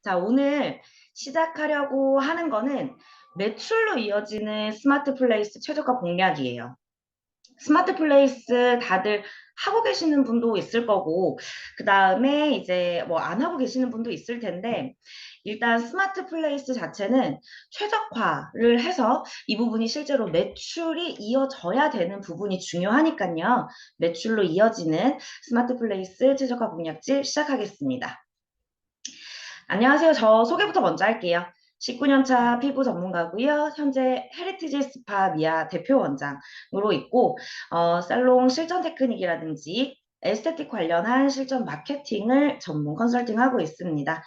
자, 오늘 시작하려고 하는 거는 매출로 이어지는 스마트 플레이스 최저가 공략이에요. 스마트 플레이스 다들 하고 계시는 분도 있을 거고, 그 다음에 이제 뭐 안 하고 계시는 분도 있을 텐데, 일단 스마트 플레이스 자체는 최적화를 해서 이 부분이 실제로 매출이 이어져야 되는 부분이 중요하니까요. 매출로 이어지는 스마트 플레이스 최저가 공략집 시작하겠습니다. 안녕하세요. 저 소개부터 먼저 할게요. 19년차 피부 전문가고요. 현재 헤리티지 스파 미아 대표 원장으로 있고 살롱 실전 테크닉이라든지 에스테틱 관련한 실전 마케팅을 전문 컨설팅하고 있습니다.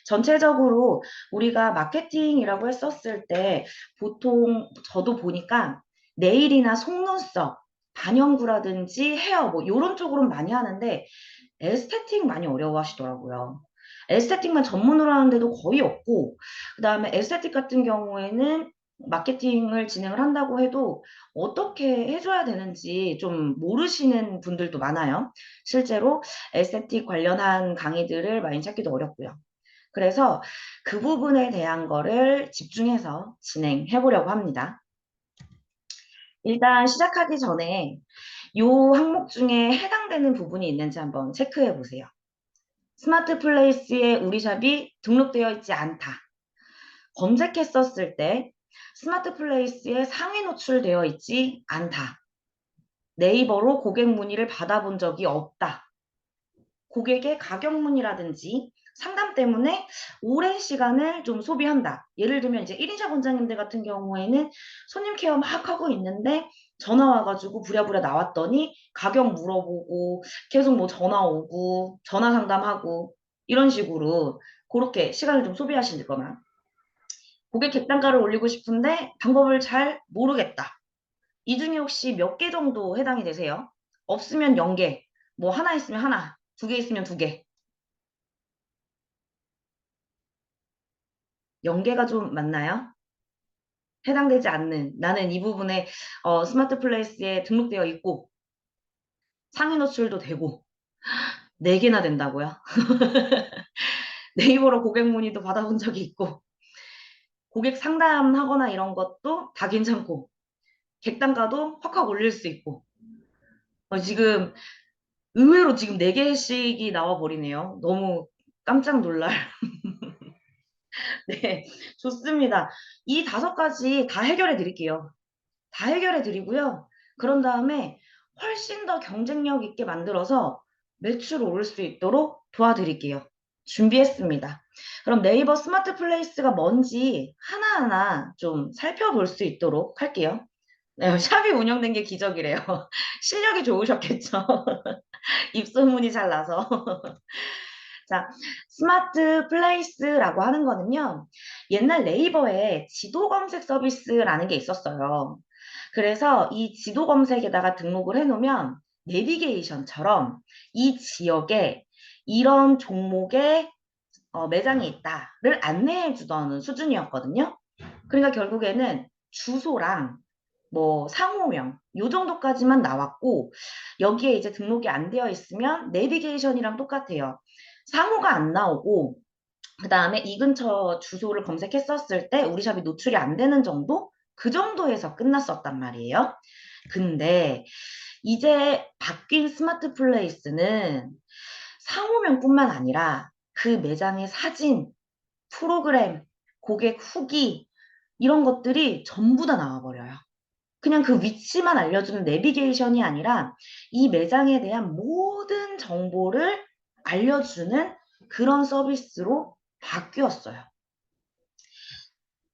전체적으로 우리가 마케팅이라고 했었을 때 보통 저도 보니까 네일이나 속눈썹, 반영구라든지 헤어 뭐 이런 쪽으로 많이 하는데 에스테틱 많이 어려워하시더라고요. 에스테틱만 전문으로 하는데도 거의 없고, 그 다음에 에스테틱 같은 경우에는 마케팅을 진행을 한다고 해도 어떻게 해줘야 되는지 좀 모르시는 분들도 많아요. 실제로 에스테틱 관련한 강의들을 많이 찾기도 어렵고요. 그래서 그 부분에 대한 거를 집중해서 진행해 보려고 합니다. 일단 시작하기 전에 이 항목 중에 해당되는 부분이 있는지 한번 체크해 보세요. 스마트 플레이스에 우리 샵이 등록되어 있지 않다. 검색했었을 때 스마트 플레이스에 상위 노출되어 있지 않다. 네이버로 고객 문의를 받아본 적이 없다. 고객의 가격 문의라든지 상담 때문에 오랜 시간을 좀 소비한다. 예를 들면 이제 1인샵 원장님들 같은 경우에는 손님 케어 막 하고 있는데 전화 와가지고 부랴부랴 나왔더니 가격 물어보고 계속 뭐 전화 오고 전화 상담하고 이런 식으로 그렇게 시간을 좀 소비하시거나 고객 객단가를 올리고 싶은데 방법을 잘 모르겠다. 이 중에 혹시 몇 개 정도 해당이 되세요? 없으면 0개, 뭐 하나 있으면 하나, 2개 있으면 2개. 0개가 좀 맞나요? 해당되지 않는 나는 이 부분에 스마트 플레이스에 등록되어 있고 상위 노출도 되고 4개나 된다고요? 네이버로 고객 문의도 받아본 적이 있고 고객 상담하거나 이런 것도 다 괜찮고 객단가도 확확 올릴 수 있고 지금 의외로 지금 4개씩이 나와 버리네요. 너무 깜짝 놀랄. 네, 좋습니다. 이 5가지 다 해결해 드릴게요. 다 해결해 드리고요. 그런 다음에 훨씬 더 경쟁력 있게 만들어서 매출 오를 수 있도록 도와드릴게요. 준비했습니다. 그럼 네이버 스마트 플레이스가 뭔지 하나하나 좀 살펴볼 수 있도록 할게요. 네, 샵이 운영된 게 기적이래요. 실력이 좋으셨겠죠. 입소문이 잘 나서. 자, 스마트 플레이스라고 하는 거는요. 옛날 네이버에 지도 검색 서비스라는 게 있었어요. 그래서 이 지도 검색에다가 등록을 해놓으면 내비게이션처럼 이 지역에 이런 종목의 매장이 있다를 안내해 주던 수준이었거든요. 그러니까 결국에는 주소랑 뭐 상호명 요 정도까지만 나왔고 여기에 이제 등록이 안 되어 있으면 내비게이션이랑 똑같아요. 상호가 안 나오고 그 다음에 이 근처 주소를 검색했었을 때 우리 샵이 노출이 안 되는 정도? 그 정도에서 끝났었단 말이에요. 근데 이제 바뀐 스마트 플레이스는 상호명뿐만 아니라 그 매장의 사진, 프로그램, 고객 후기 이런 것들이 전부 다 나와버려요. 그냥 그 위치만 알려주는 내비게이션이 아니라 이 매장에 대한 모든 정보를 알려주는 그런 서비스로 바뀌었어요.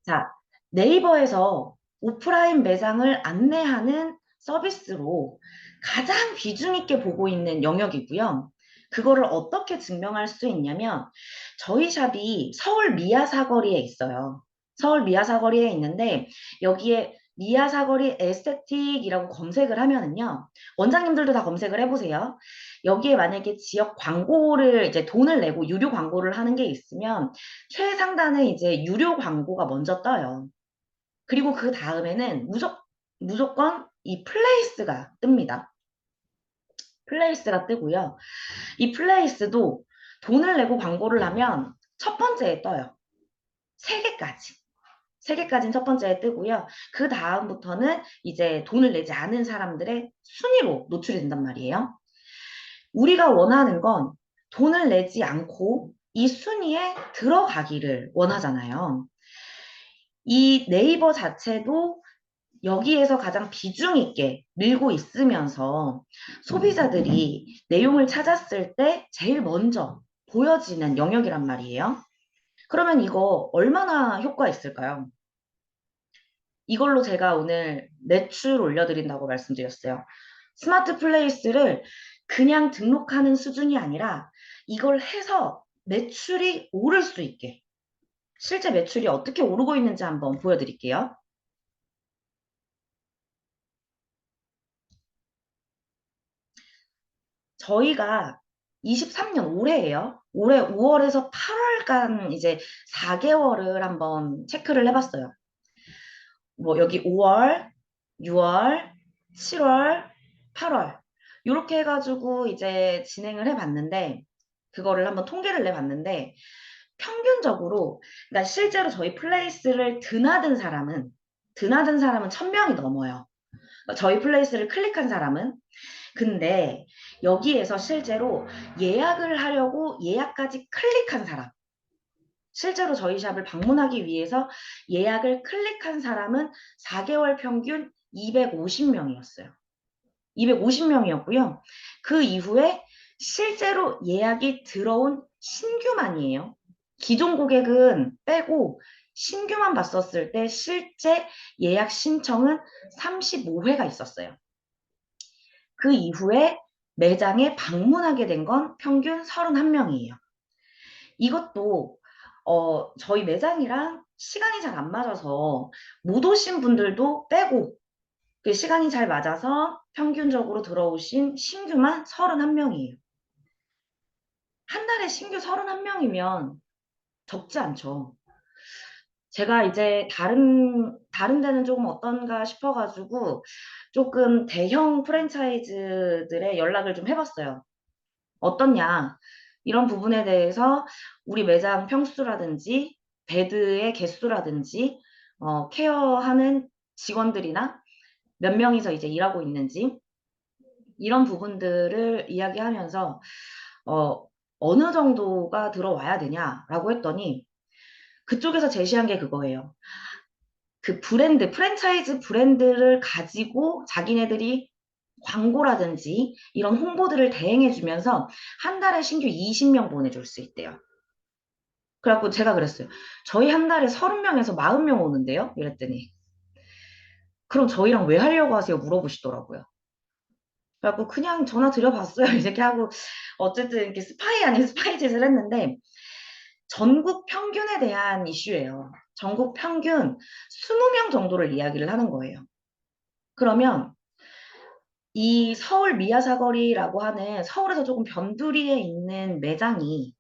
자, 네이버에서 오프라인 매장을 안내하는 서비스로 가장 비중 있게 보고 있는 영역이고요. 그거를 어떻게 증명할 수 있냐면 저희 샵이 서울 미아사거리에 있어요. 서울 미아사거리에 있는데 여기에 미아사거리 에스테틱이라고 검색을 하면은요. 원장님들도 다 검색을 해보세요. 여기에 만약에 지역 광고를 이제 돈을 내고 유료 광고를 하는 게 있으면 최상단에 이제 유료 광고가 먼저 떠요. 그리고 그 다음에는 무조건 이 플레이스가 뜹니다. 플레이스가 뜨고요. 이 플레이스도 돈을 내고 광고를 하면 첫 번째에 떠요. 세 개까지. 세 개까지는 첫 번째에 뜨고요. 그 다음부터는 이제 돈을 내지 않은 사람들의 순위로 노출이 된단 말이에요. 우리가 원하는 건 돈을 내지 않고 이 순위에 들어가기를 원하잖아요. 이 네이버 자체도 여기에서 가장 비중 있게 밀고 있으면서 소비자들이 내용을 찾았을 때 제일 먼저 보여지는 영역이란 말이에요. 그러면 이거 얼마나 효과 있을까요? 이걸로 제가 오늘 매출 올려드린다고 말씀드렸어요. 스마트 플레이스를 그냥 등록하는 수준이 아니라 이걸 해서 매출이 오를 수 있게, 실제 매출이 어떻게 오르고 있는지 한번 보여드릴게요. 저희가 23년 올해예요. 올해 5월에서 8월간 이제 4개월을 한번 체크를 해봤어요. 뭐 여기 5월, 6월, 7월, 8월 이렇게 해가지고 이제 진행을 해봤는데 그거를 한번 통계를 내봤는데 평균적으로 그러니까 실제로 저희 플레이스를 드나든 사람은 1000명이 넘어요. 그러니까 저희 플레이스를 클릭한 사람은 근데 여기에서 실제로 예약을 하려고 예약까지 클릭한 사람 실제로 저희 샵을 방문하기 위해서 예약을 클릭한 사람은 4개월 평균 250명이었어요. 250명이었고요. 그 이후에 실제로 예약이 들어온 신규만이에요. 기존 고객은 빼고 신규만 봤었을 때 실제 예약 신청은 35회가 있었어요. 그 이후에 매장에 방문하게 된 건 평균 31명이에요. 이것도 저희 매장이랑 시간이 잘 안 맞아서 못 오신 분들도 빼고 그 시간이 잘 맞아서 평균적으로 들어오신 신규만 31명이에요. 한 달에 신규 31명이면 적지 않죠. 제가 이제 다른 데는 조금 어떤가 싶어가지고 조금 대형 프랜차이즈들의 연락을 좀 해봤어요. 어떻냐? 이런 부분에 대해서 우리 매장 평수라든지 베드의 개수라든지 케어하는 직원들이나 몇 명이서 이제 일하고 있는지 이런 부분들을 이야기하면서 어느 정도가 들어와야 되냐라고 했더니 그쪽에서 제시한 게 그거예요. 그 프랜차이즈 브랜드를 가지고 자기네들이 광고라든지 이런 홍보들을 대행해주면서 한 달에 신규 20명 보내줄 수 있대요. 그래갖고 제가 그랬어요. 저희 한 달에 30명에서 40명 오는데요? 이랬더니. 그럼 저희랑 왜 하려고 하세요? 물어보시더라고요. 그래갖고 그냥 전화 드려봤어요. 이렇게 하고 어쨌든 이렇게 스파이 아닌 스파이 짓을 했는데 전국 평균에 대한 이슈예요. 전국 평균 20명 정도를 이야기를 하는 거예요. 그러면 이 서울 미아사거리라고 하는 서울에서 조금 변두리에 있는 매장이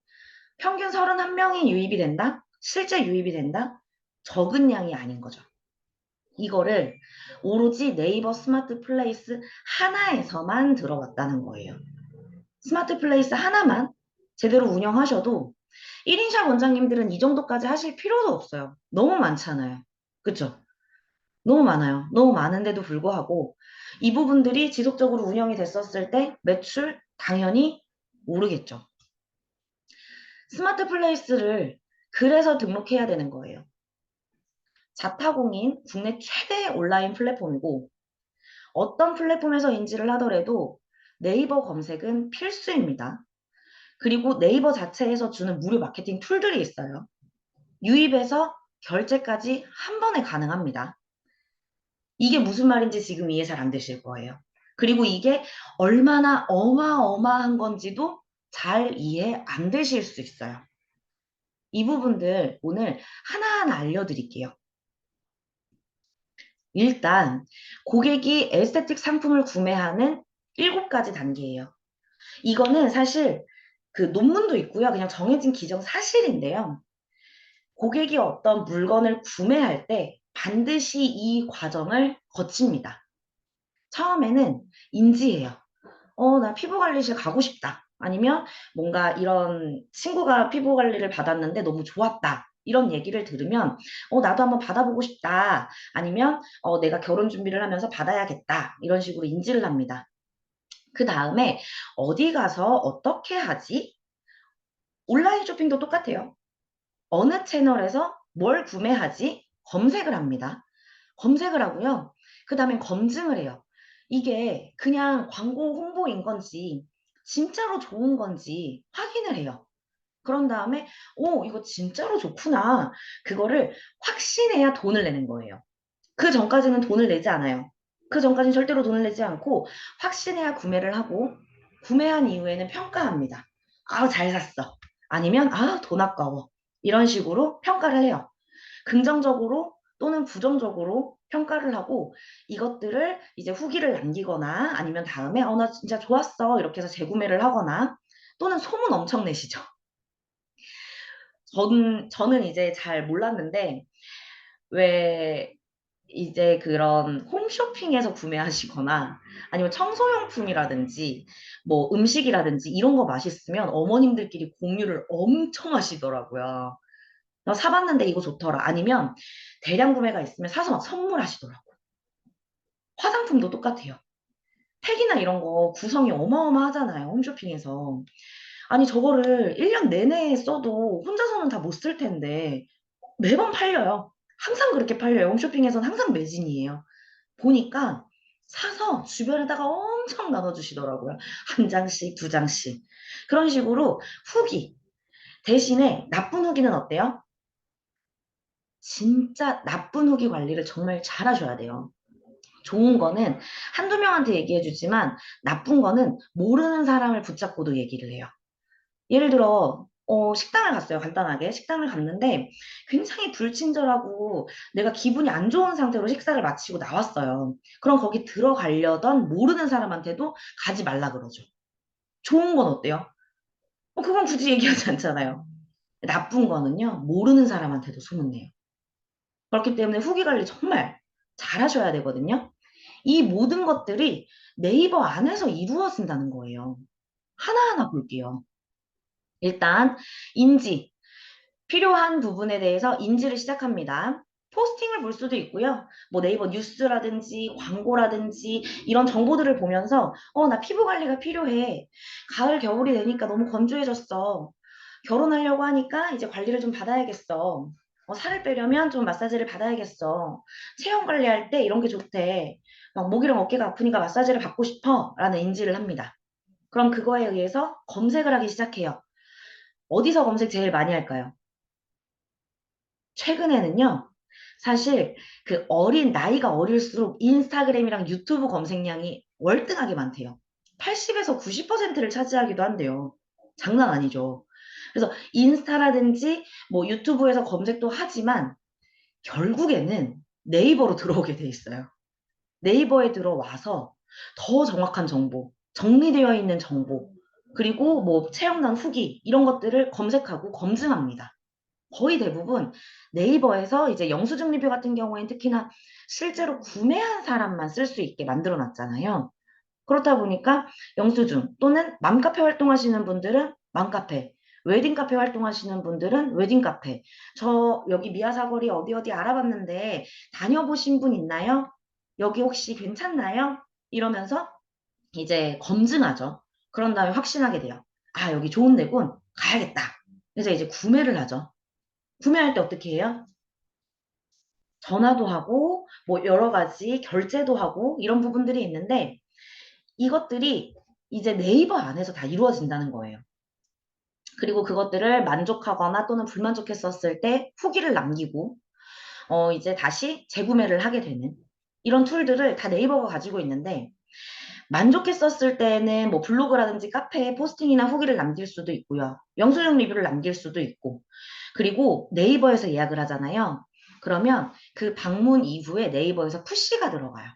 평균 31명이 유입이 된다? 실제 유입이 된다? 적은 양이 아닌 거죠. 이거를 오로지 네이버 스마트 플레이스 하나에서만 들어왔다는 거예요. 스마트 플레이스 하나만 제대로 운영하셔도 1인샵 원장님들은 이 정도까지 하실 필요도 없어요. 너무 많잖아요. 그쵸? 너무 많아요. 너무 많은데도 불구하고 이 부분들이 지속적으로 운영이 됐었을 때 매출 당연히 오르겠죠. 스마트 플레이스를 그래서 등록해야 되는 거예요. 자타공인 국내 최대 온라인 플랫폼이고 어떤 플랫폼에서 인지를 하더라도 네이버 검색은 필수입니다. 그리고 네이버 자체에서 주는 무료 마케팅 툴들이 있어요. 유입에서 결제까지 한 번에 가능합니다. 이게 무슨 말인지 지금 이해 잘 안 되실 거예요. 그리고 이게 얼마나 어마어마한 건지도 잘 이해 안 되실 수 있어요. 이 부분들 오늘 하나하나 알려드릴게요. 일단 고객이 에스테틱 상품을 구매하는 7가지 단계예요. 이거는 사실 그 논문도 있고요. 그냥 정해진 기정 사실인데요. 고객이 어떤 물건을 구매할 때 반드시 이 과정을 거칩니다. 처음에는 인지해요. 나 피부관리실 가고 싶다. 아니면 뭔가 이런 친구가 피부 관리를 받았는데 너무 좋았다. 이런 얘기를 들으면, 나도 한번 받아보고 싶다. 아니면, 내가 결혼 준비를 하면서 받아야겠다. 이런 식으로 인지를 합니다. 그 다음에 어디 가서 어떻게 하지? 온라인 쇼핑도 똑같아요. 어느 채널에서 뭘 구매하지? 검색을 합니다. 검색을 하고요. 그 다음에 검증을 해요. 이게 그냥 광고 홍보인 건지, 진짜로 좋은 건지 확인을 해요. 그런 다음에, 이거 진짜로 좋구나. 그거를 확신해야 돈을 내는 거예요. 그 전까지는 돈을 내지 않아요. 그 전까지는 절대로 돈을 내지 않고 확신해야 구매를 하고 구매한 이후에는 평가합니다. 아, 잘 샀어. 아니면 돈 아까워. 이런 식으로 평가를 해요. 긍정적으로 또는 부정적으로 평가를 하고 이것들을 이제 후기를 남기거나 아니면 다음에 나 진짜 좋았어. 이렇게 해서 재구매를 하거나 또는 소문 엄청 내시죠. 저는 이제 잘 몰랐는데 왜 이제 그런 홈쇼핑에서 구매하시거나 아니면 청소용품이라든지 뭐 음식이라든지 이런 거 맛있으면 어머님들끼리 공유를 엄청 하시더라고요. 나 사봤는데 이거 좋더라. 아니면 대량 구매가 있으면 사서 막 선물하시더라고요. 화장품도 똑같아요. 팩이나 이런 거 구성이 어마어마하잖아요. 홈쇼핑에서. 아니 저거를 1년 내내 써도 혼자서는 다 못 쓸 텐데 매번 팔려요. 항상 그렇게 팔려요. 홈쇼핑에서는 항상 매진이에요. 보니까 사서 주변에다가 엄청 나눠주시더라고요. 한 장씩, 두 장씩. 그런 식으로 후기. 대신에 나쁜 후기는 어때요? 진짜 나쁜 후기 관리를 정말 잘 하셔야 돼요. 좋은 거는 한두 명한테 얘기해 주지만 나쁜 거는 모르는 사람을 붙잡고도 얘기를 해요. 예를 들어, 식당을 갔어요. 간단하게. 식당을 갔는데 굉장히 불친절하고 내가 기분이 안 좋은 상태로 식사를 마치고 나왔어요. 그럼 거기 들어가려던 모르는 사람한테도 가지 말라 그러죠. 좋은 건 어때요? 그건 굳이 얘기하지 않잖아요. 나쁜 거는요, 모르는 사람한테도 소문내요. 그렇기 때문에 후기 관리 정말 잘 하셔야 되거든요. 이 모든 것들이 네이버 안에서 이루어진다는 거예요. 하나하나 볼게요. 일단, 인지. 필요한 부분에 대해서 인지를 시작합니다. 포스팅을 볼 수도 있고요. 뭐 네이버 뉴스라든지 광고라든지 이런 정보들을 보면서 나 피부 관리가 필요해. 가을, 겨울이 되니까 너무 건조해졌어. 결혼하려고 하니까 이제 관리를 좀 받아야겠어. 살을 빼려면 좀 마사지를 받아야겠어. 체형 관리할 때 이런 게 좋대. 막 목이랑 어깨가 아프니까 마사지를 받고 싶어. 라는 인지를 합니다. 그럼 그거에 의해서 검색을 하기 시작해요. 어디서 검색 제일 많이 할까요? 최근에는요, 사실 그 나이가 어릴수록 인스타그램이랑 유튜브 검색량이 월등하게 많대요. 80에서 90%를 차지하기도 한대요. 장난 아니죠. 그래서 인스타라든지 뭐 유튜브에서 검색도 하지만 결국에는 네이버로 들어오게 돼 있어요. 네이버에 들어와서 더 정확한 정보, 정리되어 있는 정보, 그리고 뭐 체험단 후기 이런 것들을 검색하고 검증합니다. 거의 대부분 네이버에서 이제 영수증 리뷰 같은 경우에는 특히나 실제로 구매한 사람만 쓸 수 있게 만들어 놨잖아요. 그렇다 보니까 영수증 또는 맘카페 활동하시는 분들은 맘카페, 웨딩카페 활동하시는 분들은 웨딩카페. 저 여기 미아사거리 어디 어디 알아봤는데 다녀보신 분 있나요? 여기 혹시 괜찮나요? 이러면서 이제 검증하죠. 그런 다음에 확신하게 돼요. 아, 여기 좋은 데군 가야겠다. 그래서 이제 구매를 하죠. 구매할 때 어떻게 해요? 전화도 하고, 뭐 여러 가지 결제도 하고, 이런 부분들이 있는데, 이것들이 이제 네이버 안에서 다 이루어진다는 거예요. 그리고 그것들을 만족하거나 또는 불만족했었을 때 후기를 남기고, 이제 다시 재구매를 하게 되는 이런 툴들을 다 네이버가 가지고 있는데, 만족했었을 때는 뭐 블로그라든지 카페에 포스팅이나 후기를 남길 수도 있고요. 영수증 리뷰를 남길 수도 있고. 그리고 네이버에서 예약을 하잖아요. 그러면 그 방문 이후에 네이버에서 푸시가 들어가요.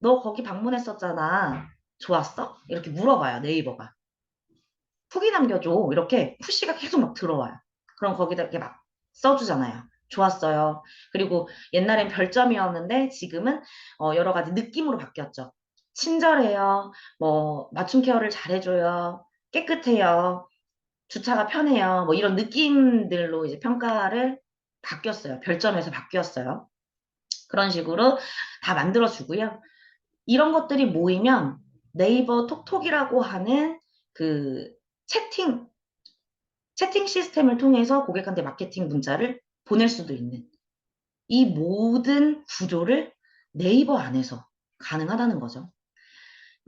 너 거기 방문했었잖아. 좋았어? 이렇게 물어봐요, 네이버가. 후기 남겨줘. 이렇게 푸시가 계속 막 들어와요. 그럼 거기다 이렇게 막 써주잖아요. 좋았어요. 그리고 옛날엔 별점이었는데 지금은 여러 가지 느낌으로 바뀌었죠. 친절해요. 뭐 맞춤 케어를 잘해줘요. 깨끗해요. 주차가 편해요. 뭐 이런 느낌들로 이제 평가를 바뀌었어요. 별점에서 바뀌었어요. 그런 식으로 다 만들어주고요. 이런 것들이 모이면 네이버 톡톡이라고 하는 그 채팅, 채팅 시스템을 통해서 고객한테 마케팅 문자를 보낼 수도 있는 이 모든 구조를 네이버 안에서 가능하다는 거죠.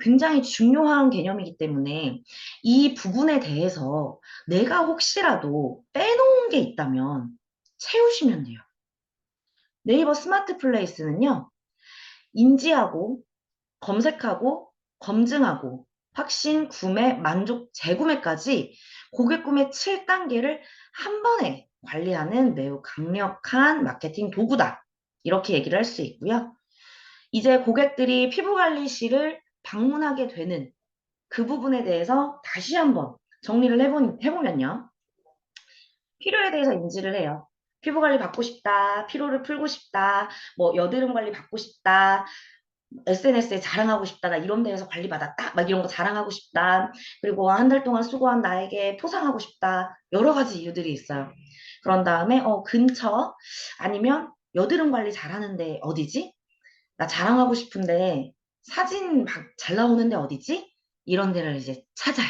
굉장히 중요한 개념이기 때문에 이 부분에 대해서 내가 혹시라도 빼놓은 게 있다면 채우시면 돼요. 네이버 스마트 플레이스는요, 인지하고, 검색하고, 검증하고, 확신, 구매, 만족, 재구매까지 고객 구매 7단계를 한 번에 관리하는 매우 강력한 마케팅 도구다. 이렇게 얘기를 할 수 있고요. 이제 고객들이 피부관리실을 방문하게 되는 그 부분에 대해서 다시 한번 정리를 해보면요. 필요에 대해서 인지를 해요. 피부 관리 받고 싶다, 피로를 풀고 싶다, 뭐 여드름 관리 받고 싶다, SNS에 자랑하고 싶다, 나 이런 데에서 관리 받았다, 막 이런 거 자랑하고 싶다, 그리고 한 달 동안 수고한 나에게 포상하고 싶다, 여러 가지 이유들이 있어요. 그런 다음에 근처 아니면 여드름 관리 잘하는데 어디지? 나 자랑하고 싶은데 사진 막 잘 나오는데 어디지? 이런 데를 이제 찾아요.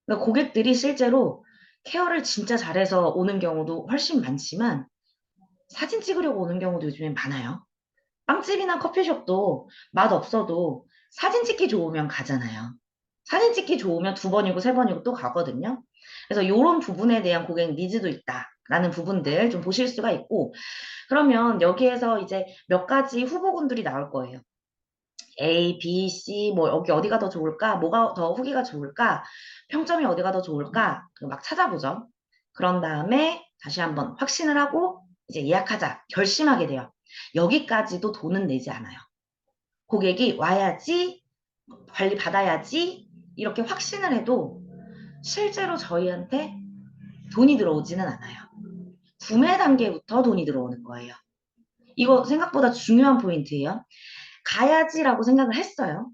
그러니까 고객들이 실제로 케어를 진짜 잘해서 오는 경우도 훨씬 많지만 사진 찍으려고 오는 경우도 요즘엔 많아요. 빵집이나 커피숍도 맛 없어도 사진 찍기 좋으면 가잖아요. 사진 찍기 좋으면 두 번이고 세 번이고 또 가거든요. 그래서 이런 부분에 대한 고객 니즈도 있다라는 부분들 좀 보실 수가 있고, 그러면 여기에서 이제 몇 가지 후보군들이 나올 거예요. A, B, C, 뭐 여기 어디가 더 좋을까? 뭐가 더 후기가 좋을까? 평점이 어디가 더 좋을까? 막 찾아보죠. 그런 다음에 다시 한번 확신을 하고 이제 예약하자 결심하게 돼요. 여기까지도 돈은 내지 않아요. 고객이 와야지, 관리 받아야지 이렇게 확신을 해도 실제로 저희한테 돈이 들어오지는 않아요. 구매 단계부터 돈이 들어오는 거예요. 이거 생각보다 중요한 포인트예요. 가야지라고 생각을 했어요.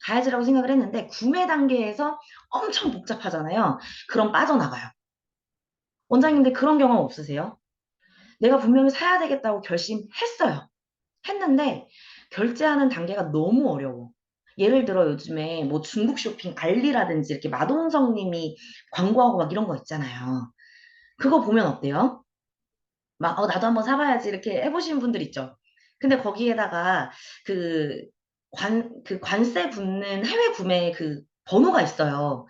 가야지라고 생각을 했는데 구매 단계에서 엄청 복잡하잖아요. 그럼 빠져나가요. 원장님들 그런 경험 없으세요? 내가 분명히 사야 되겠다고 결심했어요. 했는데 결제하는 단계가 너무 어려워. 예를 들어 요즘에 뭐 중국 쇼핑 알리라든지 이렇게 마동석님이 광고하고 막 이런 거 있잖아요. 그거 보면 어때요? 막 나도 한번 사봐야지 이렇게 해보시는 분들 있죠. 근데 거기에다가 그 그 관세 붙는 해외 구매 그 번호가 있어요.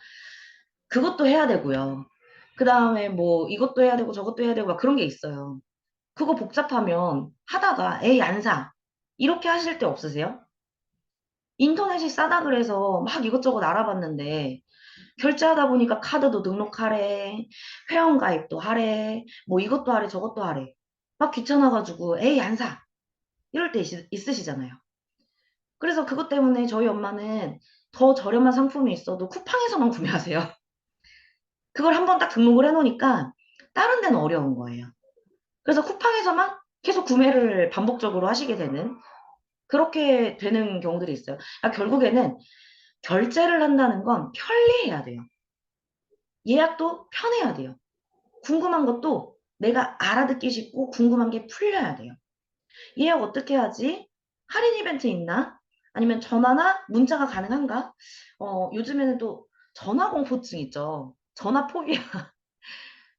그것도 해야 되고요. 그 다음에 뭐 이것도 해야 되고 저것도 해야 되고 막 그런 게 있어요. 그거 복잡하면 하다가 에이 안 사. 이렇게 하실 때 없으세요? 인터넷이 싸다 그래서 막 이것저것 알아봤는데 결제하다 보니까 카드도 등록하래, 회원가입도 하래, 뭐 이것도 하래, 저것도 하래. 막 귀찮아가지고 에이 안 사. 이럴 때 있으시잖아요. 그래서 그것 때문에 저희 엄마는 더 저렴한 상품이 있어도 쿠팡에서만 구매하세요. 그걸 한번 딱 등록을 해놓으니까 다른 데는 어려운 거예요. 그래서 쿠팡에서만 계속 구매를 반복적으로 하시게 되는 그렇게 되는 경우들이 있어요. 그러니까 결국에는 결제를 한다는 건 편리해야 돼요. 예약도 편해야 돼요. 궁금한 것도 내가 알아듣기 쉽고 궁금한 게 풀려야 돼요. 예약 어떻게 하지? 할인 이벤트 있나? 아니면 전화나 문자가 가능한가? 요즘에는 또 전화 공포증 있죠. 전화 포비아,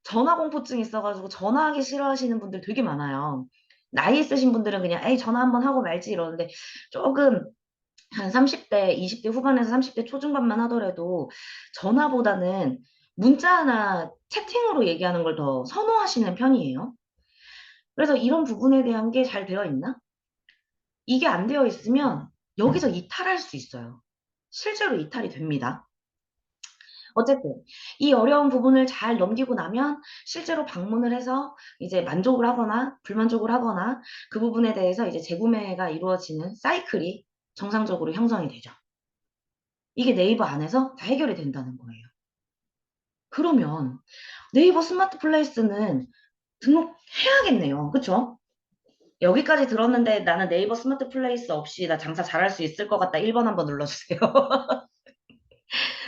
전화 공포증 있어가지고 전화하기 싫어하시는 분들 되게 많아요. 나이 있으신 분들은 그냥 에이 전화 한번 하고 말지 이러는데 조금 한 30대, 20대 후반에서 30대 초중반만 하더라도 전화보다는 문자나 채팅으로 얘기하는 걸 더 선호하시는 편이에요. 그래서 이런 부분에 대한 게 잘 되어 있나? 이게 안 되어 있으면 여기서 이탈할 수 있어요. 실제로 이탈이 됩니다. 어쨌든 이 어려운 부분을 잘 넘기고 나면 실제로 방문을 해서 이제 만족을 하거나 불만족을 하거나 그 부분에 대해서 이제 재구매가 이루어지는 사이클이 정상적으로 형성이 되죠. 이게 네이버 안에서 다 해결이 된다는 거예요. 그러면 네이버 스마트 플레이스는 등록해야겠네요. 그쵸? 여기까지 들었는데 나는 네이버 스마트 플레이스 없이 나 장사 잘할 수 있을 것 같다. 1번 한번 눌러주세요.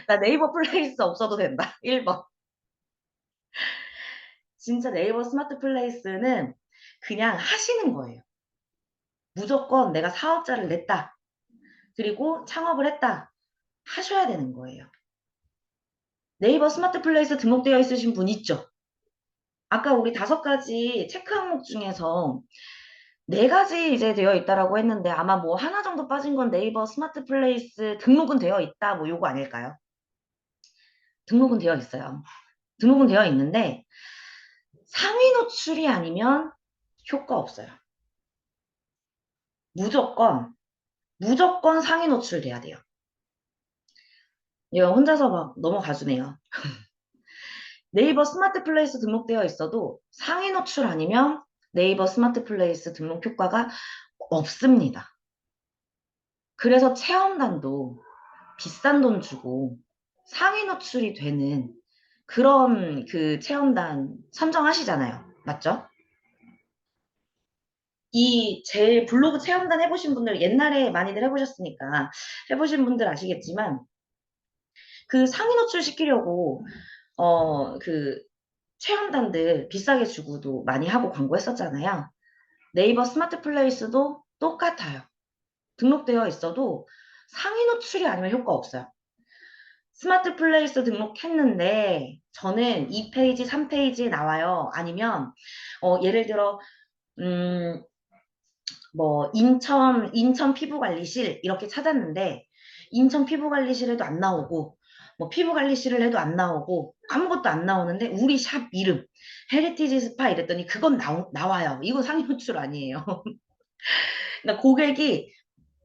나 네이버 플레이스 없어도 된다. 1번. 진짜 네이버 스마트 플레이스는 그냥 하시는 거예요. 무조건 내가 사업자를 냈다. 그리고 창업을 했다. 하셔야 되는 거예요. 네이버 스마트 플레이스 등록되어 있으신 분 있죠? 아까 우리 5가지 체크 항목 중에서 4가지 이제 되어 있다라고 했는데 아마 뭐 하나 정도 빠진 건 네이버 스마트 플레이스 등록은 되어 있다. 뭐 요거 아닐까요? 등록은 되어 있어요. 등록은 되어 있는데 상위 노출이 아니면 효과 없어요. 무조건 상위 노출돼야 돼요. 이거 혼자서 막 넘어가주네요. 네이버 스마트 플레이스 등록되어 있어도 상위 노출 아니면 네이버 스마트 플레이스 등록 효과가 없습니다. 그래서 체험단도 비싼 돈 주고 상위 노출이 되는 그런 그 체험단 선정하시잖아요. 맞죠? 이 제 블로그 체험단 해보신 분들 옛날에 많이들 해보셨으니까 해보신 분들 아시겠지만 그 상위 노출 시키려고 그 체험단들 비싸게 주고도 많이 하고 광고했었잖아요. 네이버 스마트 플레이스도 똑같아요. 등록되어 있어도 상위 노출이 아니면 효과 없어요. 스마트 플레이스 등록했는데 저는 2페이지, 3페이지에 나와요. 아니면 예를 들어 음, 뭐 인천 피부관리실 이렇게 찾았는데 인천 피부관리실에도 안 나오고 뭐 피부관리실을 해도 안 나오고 아무것도 안 나오는데 우리 샵 이름 헤리티지 스파 이랬더니 그건 나와요. 이거 상위 노출 아니에요. 그러니까 고객이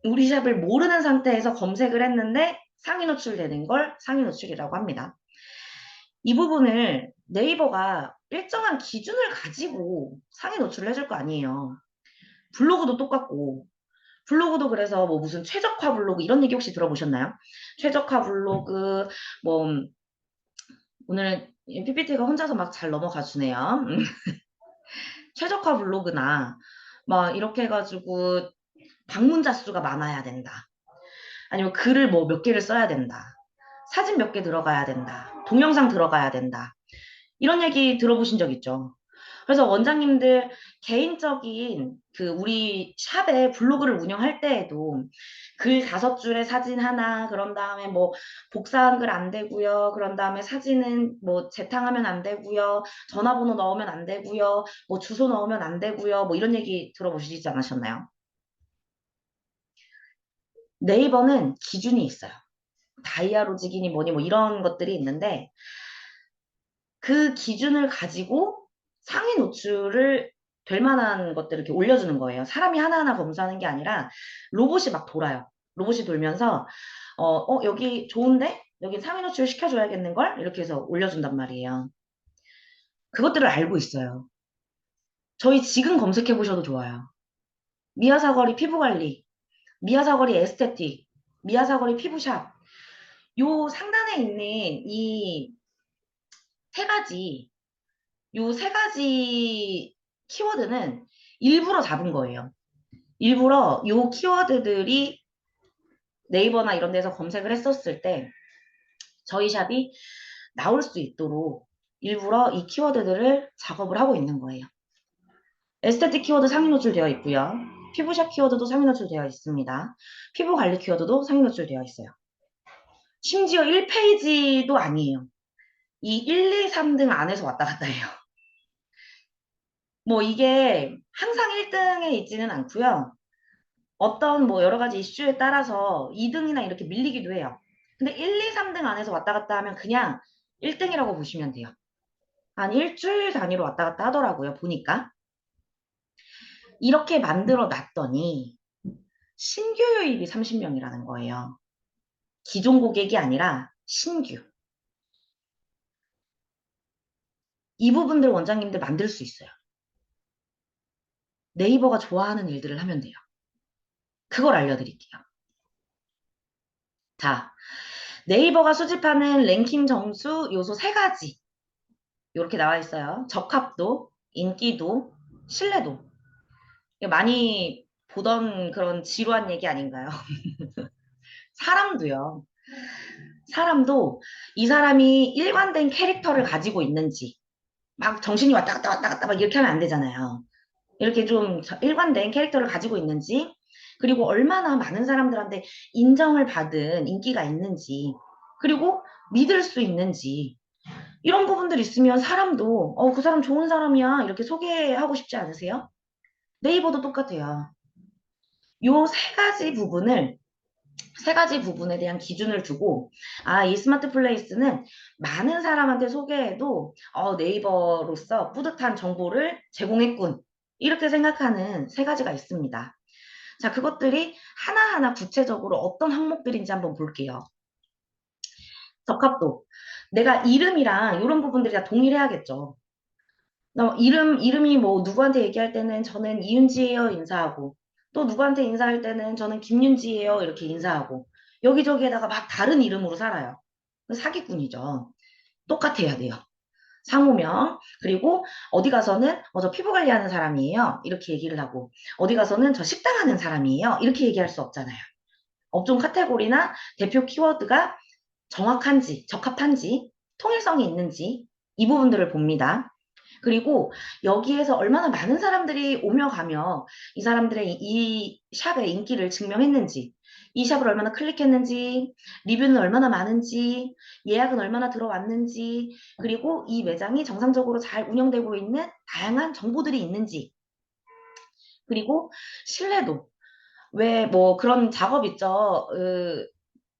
우리 샵을 모르는 상태에서 검색을 했는데 상위 노출되는 걸 상위 노출이라고 합니다. 이 부분을 네이버가 일정한 기준을 가지고 상위 노출을 해줄 거 아니에요. 블로그도 똑같고 블로그도 그래서 뭐 무슨 최적화 블로그 이런 얘기 혹시 들어보셨나요? 최적화 블로그 뭐 오늘 PPT가 혼자서 막 잘 넘어가 주네요. 최적화 블로그나 막 이렇게 해가지고 방문자 수가 많아야 된다. 아니면 글을 뭐 몇 개를 써야 된다. 사진 몇 개 들어가야 된다. 동영상 들어가야 된다. 이런 얘기 들어보신 적 있죠? 그래서 원장님들 개인적인 그 우리 샵의 블로그를 운영할 때에도 글 5줄에 사진 하나, 그런 다음에 뭐 복사한 글 안 되고요. 그런 다음에 사진은 뭐 재탕하면 안 되고요. 전화번호 넣으면 안 되고요. 뭐 주소 넣으면 안 되고요. 뭐 이런 얘기 들어보시지 않으셨나요? 네이버는 기준이 있어요. 다이아로직이니 뭐니 뭐 이런 것들이 있는데 그 기준을 가지고 상위 노출을 될 만한 것들을 이렇게 올려주는 거예요. 사람이 하나하나 검수하는 게 아니라 로봇이 막 돌아요. 로봇이 돌면서 여기 좋은데? 여기 상위 노출 시켜줘야겠는걸? 이렇게 해서 올려준단 말이에요. 그것들을 알고 있어요. 저희 지금 검색해 보셔도 좋아요. 미아사거리 피부관리, 미아사거리 에스테틱, 미아사거리 피부샵. 요 상단에 있는 이 3가지 요 3가지 키워드는 일부러 잡은 거예요. 일부러 요 키워드들이 네이버나 이런 데서 검색을 했었을 때 저희 샵이 나올 수 있도록 일부러 이 키워드들을 작업을 하고 있는 거예요. 에스테틱 키워드 상위 노출되어 있고요. 피부샵 키워드도 상위 노출되어 있습니다. 피부 관리 키워드도 상위 노출되어 있어요. 심지어 1페이지도 아니에요. 이 1, 2, 3등 안에서 왔다 갔다 해요. 뭐 이게 항상 1등에 있지는 않고요. 어떤 뭐 여러 가지 이슈에 따라서 2등이나 이렇게 밀리기도 해요. 근데 1, 2, 3등 안에서 왔다 갔다 하면 그냥 1등이라고 보시면 돼요. 한 일주일 단위로 왔다 갔다 하더라고요, 보니까. 이렇게 만들어 놨더니 신규 유입이 30명이라는 거예요. 기존 고객이 아니라 신규. 이 부분들 원장님들 만들 수 있어요. 네이버가 좋아하는 일들을 하면 돼요. 그걸 알려드릴게요. 자, 네이버가 수집하는 랭킹 점수 요소 3가지. 이렇게 나와 있어요. 적합도, 인기도, 신뢰도. 많이 보던 그런 지루한 얘기 아닌가요? 사람도요. 사람도 이 사람이 일관된 캐릭터를 가지고 있는지, 막 정신이 왔다 갔다 왔다 갔다 막 이렇게 하면 안 되잖아요. 이렇게 좀 일관된 캐릭터를 가지고 있는지, 그리고 얼마나 많은 사람들한테 인정을 받은 인기가 있는지, 그리고 믿을 수 있는지, 이런 부분들 있으면 사람도, 그 사람 좋은 사람이야. 이렇게 소개하고 싶지 않으세요? 네이버도 똑같아요. 요 세 가지 부분에 대한 기준을 두고, 이 스마트 플레이스는 많은 사람한테 소개해도, 네이버로서 뿌듯한 정보를 제공했군. 이렇게 생각하는 세 가지가 있습니다. 자, 그것들이 하나하나 구체적으로 어떤 항목들인지 한번 볼게요. 적합도. 내가 이름이랑 이런 부분들이 다 동일해야겠죠. 이름이 뭐 누구한테 얘기할 때는 저는 이윤지예요 인사하고, 또 누구한테 인사할 때는 저는 김윤지예요 이렇게 인사하고, 여기저기에다가 막 다른 이름으로 살아요. 사기꾼이죠. 똑같아야 돼요. 상호명. 그리고 어디 가서는 저 피부 관리하는 사람이에요 이렇게 얘기를 하고, 어디 가서는 저 식당 하는 사람이에요 이렇게 얘기할 수 없잖아요. 업종 카테고리나 대표 키워드가 정확한지, 적합한지, 통일성이 있는지, 이 부분들을 봅니다. 그리고 여기에서 얼마나 많은 사람들이 오며 가며 이 사람들의 이 샵의 인기를 증명했는지, 이 샵을 얼마나 클릭했는지, 리뷰는 얼마나 많은지, 예약은 얼마나 들어왔는지, 그리고 이 매장이 정상적으로 잘 운영되고 있는 다양한 정보들이 있는지, 그리고 신뢰도. 왜 뭐 그런 작업 있죠.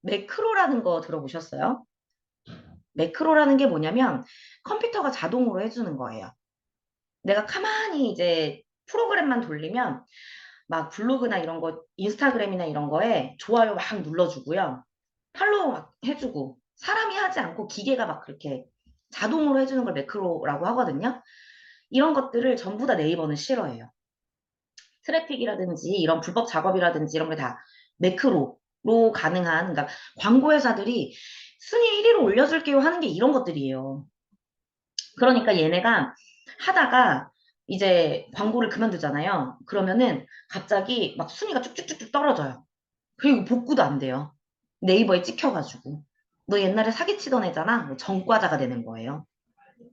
매크로라는 거 들어보셨어요? 매크로라는 게 뭐냐면 컴퓨터가 자동으로 해주는 거예요. 내가 가만히 이제 프로그램만 돌리면 막 블로그나 이런 거, 인스타그램이나 이런 거에 좋아요 막 눌러주고요. 팔로우 막 해주고, 사람이 하지 않고 기계가 막 그렇게 자동으로 해주는 걸 매크로라고 하거든요. 이런 것들을 전부 다 네이버는 싫어해요. 트래픽이라든지 이런 불법 작업이라든지 이런 게 다 매크로로 가능한, 그러니까 광고 회사들이 순위 1위로 올려줄게요 하는 게 이런 것들이에요. 그러니까 얘네가 하다가 이제 광고를 그만두잖아요. 그러면은 갑자기 막 순위가 쭉쭉쭉쭉 떨어져요. 그리고 복구도 안 돼요. 네이버에 찍혀가지고. 너 옛날에 사기치던 애잖아? 뭐 전과자가 되는 거예요.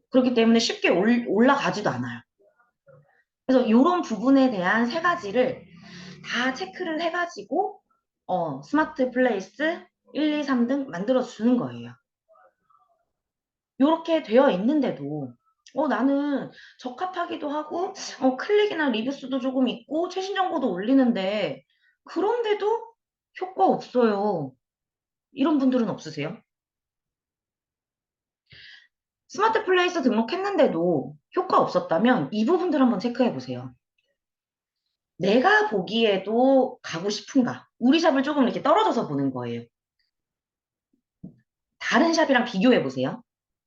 그렇기 때문에 쉽게 올라가지도 않아요. 그래서 이런 부분에 대한 세 가지를 다 체크를 해가지고 스마트 플레이스 1, 2, 3등 만들어주는 거예요. 이렇게 되어 있는데도 나는 적합하기도 하고 클릭이나 리뷰 수도 조금 있고 최신 정보도 올리는데 그런데도 효과 없어요. 이런 분들은 없으세요? 스마트 플레이스 등록했는데도 효과 없었다면 이 부분들 한번 체크해 보세요. 내가 보기에도 가고 싶은가? 우리 샵을 조금 이렇게 떨어져서 보는 거예요. 다른 샵이랑 비교해 보세요.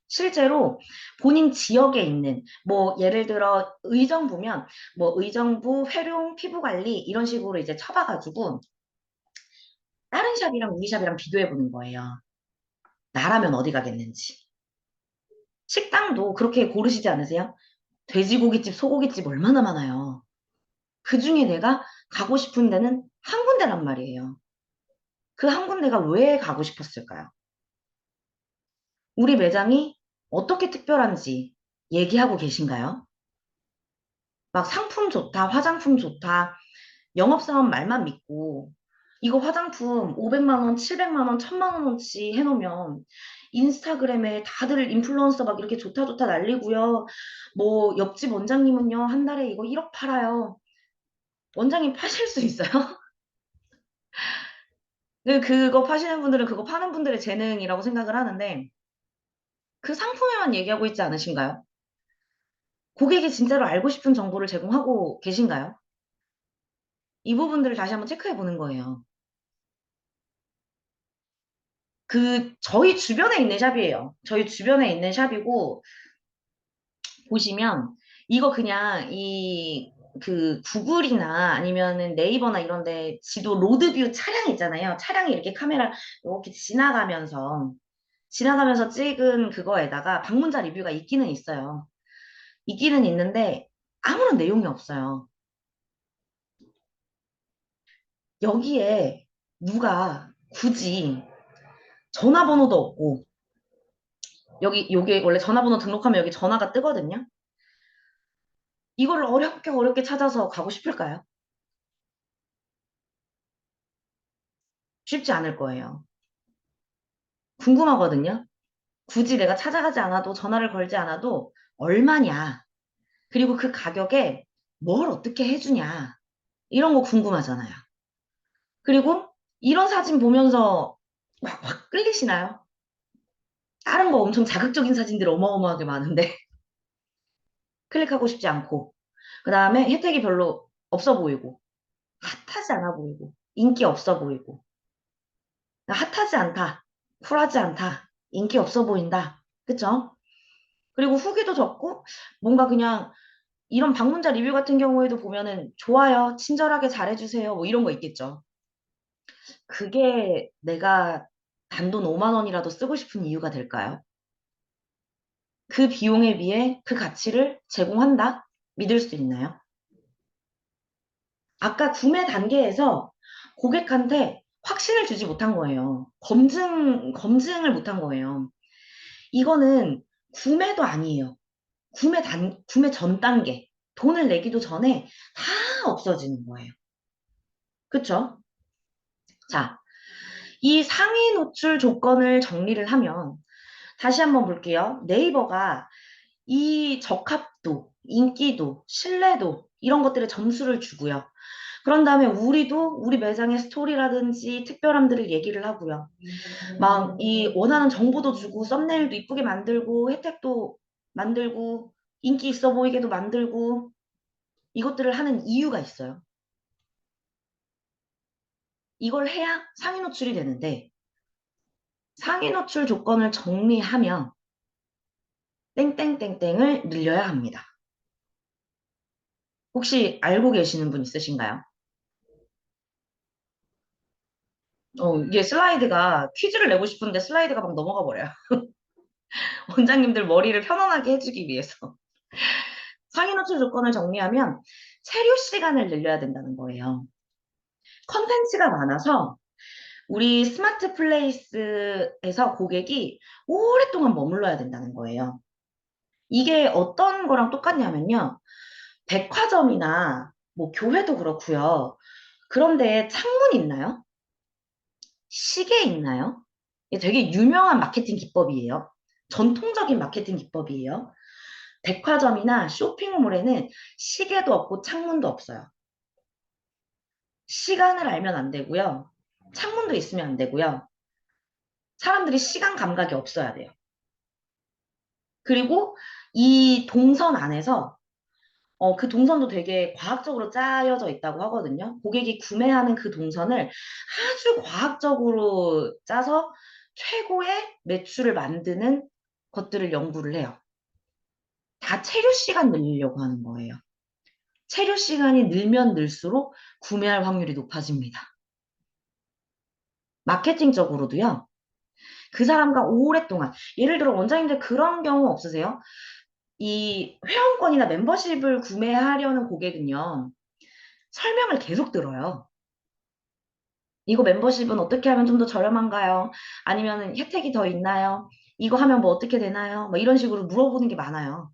실제로 본인 지역에 있는 뭐 예를 들어 의정부면 뭐 의정부 회룡 피부관리 이런 식으로 이제 쳐봐가지고 다른 샵이랑 우리 샵이랑 비교해 보는 거예요. 나라면 어디 가겠는지. 식당도 그렇게 고르시지 않으세요? 돼지고기집, 소고기집 얼마나 많아요. 그 중에 내가 가고 싶은 데는 한 군데란 말이에요. 그 한 군데가 왜 가고 싶었을까요? 우리 매장이 어떻게 특별한지 얘기하고 계신가요? 막 상품 좋다, 화장품 좋다, 영업사원 말만 믿고 이거 화장품 500만 원, 700만 원, 1000만 원어치 해놓으면 인스타그램에 다들 인플루언서 막 이렇게 좋다 좋다 날리고요. 뭐 옆집 원장님은요 한 달에 이거 1억 팔아요. 원장님 파실 수 있어요? 그거 파시는 분들은 그거 파는 분들의 재능이라고 생각을 하는데 그 상품에만 얘기하고 있지 않으신가요? 고객이 진짜로 알고 싶은 정보를 제공하고 계신가요? 이 부분들을 다시 한번 체크해 보는 거예요. 저희 주변에 있는 샵이에요. 저희 주변에 있는 샵이고, 보시면, 이거 그냥 구글이나 아니면은 네이버나 이런 데 지도 로드뷰 차량 있잖아요. 차량이 이렇게 카메라 이렇게 지나가면서 찍은 그거에다가 방문자 리뷰가 있기는 있어요. 있기는 있는데, 아무런 내용이 없어요. 여기에 누가 굳이 전화번호도 없고, 여기 원래 전화번호 등록하면 여기 전화가 뜨거든요. 이걸 어렵게 어렵게 찾아서 가고 싶을까요? 쉽지 않을 거예요. 궁금하거든요. 굳이 내가 찾아가지 않아도 전화를 걸지 않아도 얼마냐. 그리고 그 가격에 뭘 어떻게 해주냐. 이런 거 궁금하잖아요. 그리고 이런 사진 보면서 확 끌리시나요? 다른 거 엄청 자극적인 사진들이 어마어마하게 많은데 클릭하고 싶지 않고. 그 다음에 혜택이 별로 없어 보이고, 핫하지 않아 보이고, 인기 없어 보이고. 핫하지 않다, 쿨하지 않다, 인기 없어 보인다. 그쵸? 그리고 후기도 적고, 뭔가 그냥 이런 방문자 리뷰 같은 경우에도 보면은 좋아요, 친절하게 잘해주세요, 뭐 이런 거 있겠죠. 그게 내가 단돈 5만 원이라도 쓰고 싶은 이유가 될까요? 그 비용에 비해 그 가치를 제공한다? 믿을 수 있나요? 아까 구매 단계에서 고객한테 확신을 주지 못한 거예요. 검증을 못한 거예요. 이거는 구매도 아니에요. 구매 전 단계. 돈을 내기도 전에 다 없어지는 거예요. 그쵸? 자, 이 상위 노출 조건을 정리를 하면 다시 한번 볼게요. 네이버가 이 적합도, 인기도, 신뢰도 이런 것들에 점수를 주고요. 그런 다음에 우리도 우리 매장의 스토리라든지 특별함들을 얘기를 하고요. 막 이 원하는 정보도 주고 썸네일도 이쁘게 만들고 혜택도 만들고 인기 있어 보이게도 만들고 이것들을 하는 이유가 있어요. 이걸 해야 상위 노출이 되는데 상위 노출 조건을 정리하면 땡땡땡땡을 늘려야 합니다. 혹시 알고 계시는 분 있으신가요? 이게 슬라이드가 퀴즈를 내고 싶은데 슬라이드가 막 넘어가 버려요. 원장님들 머리를 편안하게 해주기 위해서. 상위 노출 조건을 정리하면 체류 시간을 늘려야 된다는 거예요. 컨텐츠가 많아서 우리 스마트 플레이스에서 고객이 오랫동안 머물러야 된다는 거예요. 이게 어떤 거랑 똑같냐면요. 백화점이나 뭐 교회도 그렇고요. 그런데 창문 있나요? 시계 있나요? 이게 되게 유명한 마케팅 기법이에요. 전통적인 마케팅 기법이에요. 백화점이나 쇼핑몰에는 시계도 없고 창문도 없어요. 시간을 알면 안 되고요. 창문도 있으면 안 되고요. 사람들이 시간 감각이 없어야 돼요. 그리고 이 동선 안에서 그 동선도 되게 과학적으로 짜여져 있다고 하거든요. 고객이 구매하는 그 동선을 아주 과학적으로 짜서 최고의 매출을 만드는 것들을 연구를 해요. 다 체류 시간 늘리려고 하는 거예요. 체류 시간이 늘면 늘수록 구매할 확률이 높아집니다. 마케팅적으로도요. 그 사람과 오랫동안 예를 들어 원장님들 그런 경우 없으세요? 이 회원권이나 멤버십을 구매하려는 고객은요. 설명을 계속 들어요. 이거 멤버십은 어떻게 하면 좀 더 저렴한가요? 아니면 혜택이 더 있나요? 이거 하면 뭐 어떻게 되나요? 뭐 이런 식으로 물어보는 게 많아요.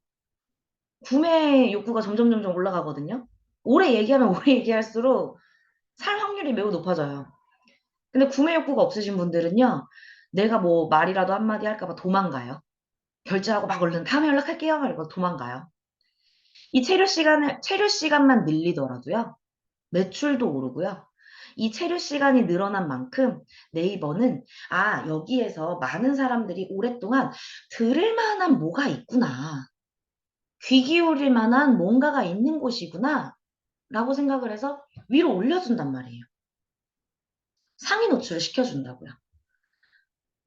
구매 욕구가 점점 올라가거든요. 오래 얘기하면 오래 얘기할수록 살 확률이 매우 높아져요. 근데 구매 욕구가 없으신 분들은요. 내가 뭐 말이라도 한마디 할까 봐 도망가요. 결제하고 막 얼른 다음에 연락할게요. 말고 도망가요. 이 체류 시간만 늘리더라도요. 매출도 오르고요. 이 체류 시간이 늘어난 만큼 네이버는 여기에서 많은 사람들이 오랫동안 들을 만한 뭐가 있구나. 귀 기울일 만한 뭔가가 있는 곳이구나. 라고 생각을 해서 위로 올려준단 말이에요. 상위 노출을 시켜준다고요.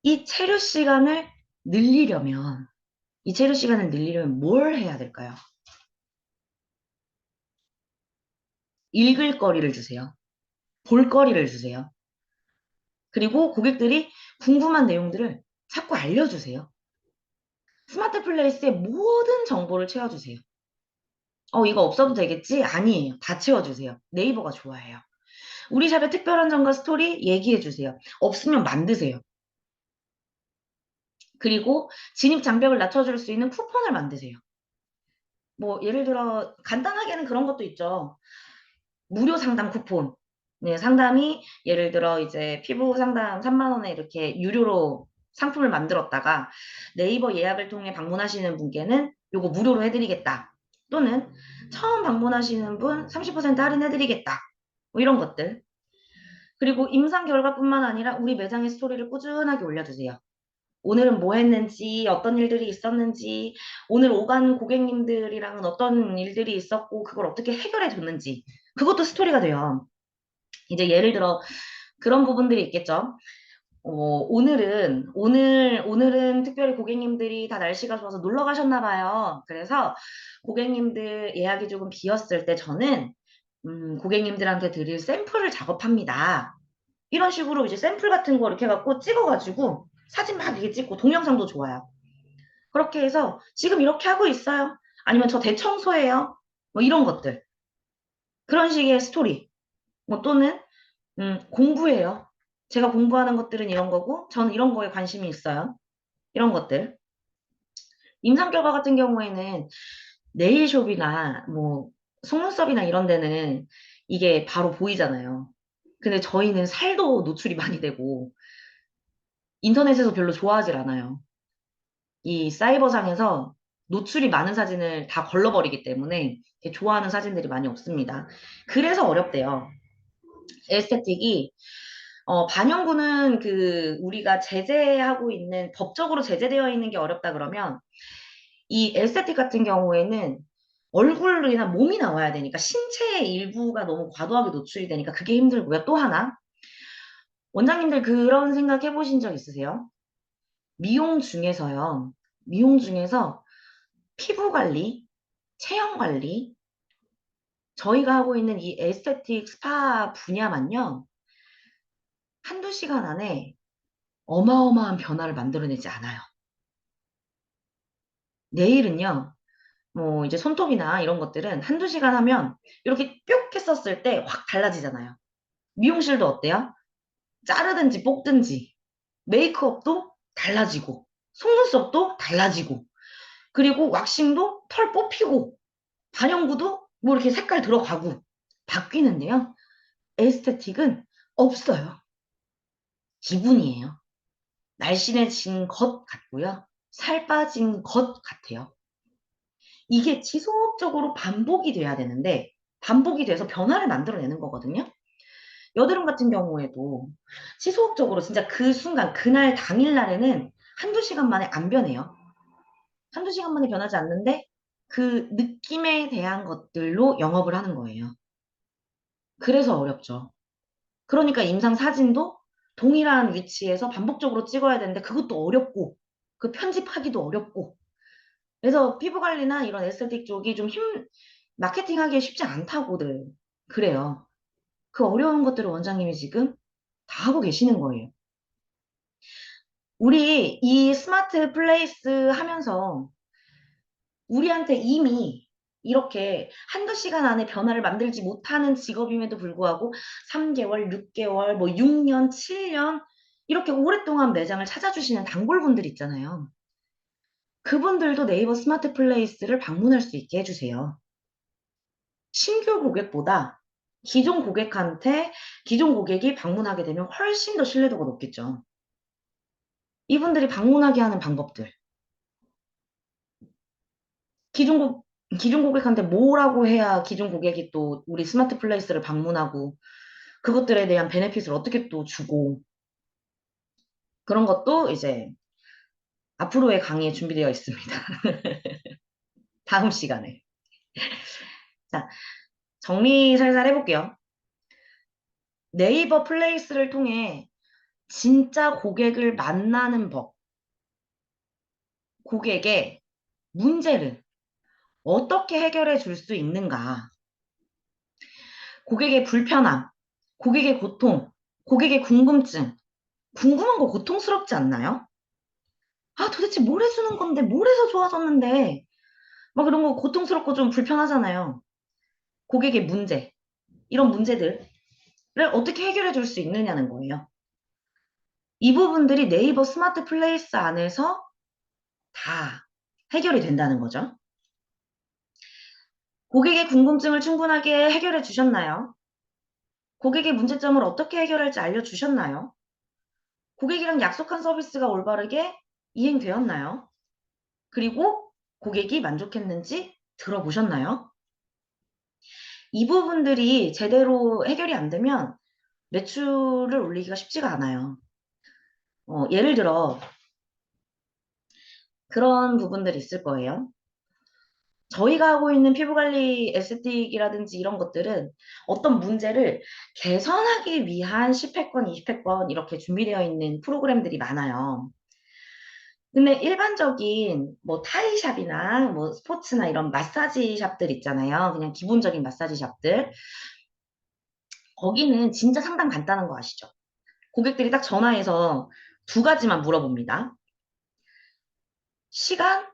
이 체류 시간을 늘리려면, 이 체류 시간을 늘리려면 뭘 해야 될까요? 읽을 거리를 주세요. 볼 거리를 주세요. 그리고 고객들이 궁금한 내용들을 자꾸 알려주세요. 스마트 플레이스의 모든 정보를 채워주세요. 이거 없어도 되겠지? 아니에요. 다 채워주세요. 네이버가 좋아해요. 우리 샵의 특별한 점과 스토리 얘기해주세요. 없으면 만드세요. 그리고 진입 장벽을 낮춰줄 수 있는 쿠폰을 만드세요. 뭐 예를 들어 간단하게는 그런 것도 있죠. 무료 상담 쿠폰. 네, 상담이 예를 들어 이제 피부 상담 3만 원에 이렇게 유료로 상품을 만들었다가 네이버 예약을 통해 방문하시는 분께는 요거 무료로 해드리겠다. 또는 처음 방문하시는 분 30% 할인해드리겠다. 뭐 이런 것들. 그리고 임상 결과뿐만 아니라 우리 매장의 스토리를 꾸준하게 올려주세요. 오늘은 뭐 했는지, 어떤 일들이 있었는지, 오늘 오간 고객님들이랑은 어떤 일들이 있었고, 그걸 어떻게 해결해 줬는지. 그것도 스토리가 돼요. 이제 예를 들어 그런 부분들이 있겠죠. 오늘은 특별히 고객님들이 다 날씨가 좋아서 놀러 가셨나 봐요. 그래서 고객님들 예약이 조금 비었을 때 저는, 고객님들한테 드릴 샘플을 작업합니다. 이런 식으로 이제 샘플 같은 거 이렇게 해갖고 찍어가지고 사진 막 이렇게 찍고 동영상도 좋아요. 그렇게 해서 지금 이렇게 하고 있어요. 아니면 저 대청소해요. 뭐 이런 것들. 그런 식의 스토리. 뭐 또는 공부해요. 제가 공부하는 것들은 이런 거고 저는 이런 거에 관심이 있어요. 이런 것들. 임상 결과 같은 경우에는 네일숍이나 뭐 속눈썹이나 이런 데는 이게 바로 보이잖아요. 근데 저희는 살도 노출이 많이 되고 인터넷에서 별로 좋아하질 않아요. 이 사이버상에서 노출이 많은 사진을 다 걸러버리기 때문에 이렇게 좋아하는 사진들이 많이 없습니다. 그래서 어렵대요. 에스테틱이 반영구는 우리가 제재하고 있는 법적으로 제재되어 있는 게 어렵다 그러면 이 에스테틱 같은 경우에는 얼굴이나 몸이 나와야 되니까 신체의 일부가 너무 과도하게 노출이 되니까 그게 힘들고요. 또 하나 원장님들 그런 생각 해보신 적 있으세요? 미용 중에서요. 미용 중에서 피부 관리, 체형 관리, 저희가 하고 있는 이 에스테틱 스파 분야만요. 한두 시간 안에 어마어마한 변화를 만들어내지 않아요. 네일은요, 뭐 이제 손톱이나 이런 것들은 한두 시간 하면 이렇게 뿅 했었을 때 확 달라지잖아요. 미용실도 어때요? 자르든지 볶든지 메이크업도 달라지고 속눈썹도 달라지고 그리고 왁싱도 털 뽑히고 반영구도 뭐 이렇게 색깔 들어가고 바뀌는데요. 에스테틱은 없어요. 기분이에요. 날씬해진 것 같고요. 살 빠진 것 같아요. 이게 지속적으로 반복이 돼야 되는데 반복이 돼서 변화를 만들어내는 거거든요. 여드름 같은 경우에도 지속적으로 진짜 그 순간 그날 당일날에는 한두 시간 만에 안 변해요. 한두 시간 만에 변하지 않는데 그 느낌에 대한 것들로 영업을 하는 거예요. 그래서 어렵죠. 그러니까 임상 사진도 동일한 위치에서 반복적으로 찍어야 되는데 그것도 어렵고 그 편집하기도 어렵고 그래서 피부 관리나 이런 에스테틱 쪽이 좀 마케팅하기 쉽지 않다고들 그래요. 그 어려운 것들을 원장님이 지금 다 하고 계시는 거예요. 우리 이 스마트 플레이스 하면서 우리한테 이미 이렇게 한두 시간 안에 변화를 만들지 못하는 직업임에도 불구하고 3개월, 6개월, 뭐 6년, 7년 이렇게 오랫동안 매장을 찾아주시는 단골분들 있잖아요. 그분들도 네이버 스마트 플레이스를 방문할 수 있게 해주세요. 신규 고객보다 기존 고객이 방문하게 되면 훨씬 더 신뢰도가 높겠죠. 이분들이 방문하게 하는 방법들. 기존 고, 기존 고객한테 뭐라고 해야 기존 고객이 또 우리 스마트 플레이스를 방문하고 그것들에 대한 베네핏을 어떻게 또 주고 그런 것도 이제 앞으로의 강의에 준비되어 있습니다. 다음 시간에. 자, 정리 살살 해볼게요. 네이버 플레이스를 통해 진짜 고객을 만나는 법, 고객의 문제를 어떻게 해결해 줄 수 있는가, 고객의 불편함, 고객의 고통, 고객의 궁금증, 궁금한 거 고통스럽지 않나요? 아, 도대체 뭘 해주는 건데, 뭘 해서 좋아졌는데, 막 이런 거 고통스럽고 좀 불편하잖아요. 고객의 문제, 이런 문제들을 어떻게 해결해 줄 수 있느냐는 거예요. 이 부분들이 네이버 스마트 플레이스 안에서 다 해결이 된다는 거죠. 고객의 궁금증을 충분하게 해결해 주셨나요? 고객의 문제점을 어떻게 해결할지 알려주셨나요? 고객이랑 약속한 서비스가 올바르게 이행되었나요? 그리고 고객이 만족했는지 들어보셨나요? 이 부분들이 제대로 해결이 안 되면 매출을 올리기가 쉽지가 않아요. 예를 들어 그런 부분들이 있을 거예요. 저희가 하고 있는 피부관리 에스테틱이라든지 이런 것들은 어떤 문제를 개선하기 위한 10회권, 20회권 이렇게 준비되어 있는 프로그램들이 많아요. 근데 일반적인 뭐 타이샵이나 뭐 스포츠나 이런 마사지 샵들 있잖아요. 그냥 기본적인 마사지 샵들. 거기는 진짜 상담 간단한 거 아시죠? 고객들이 딱 전화해서 두 가지만 물어봅니다. 시간?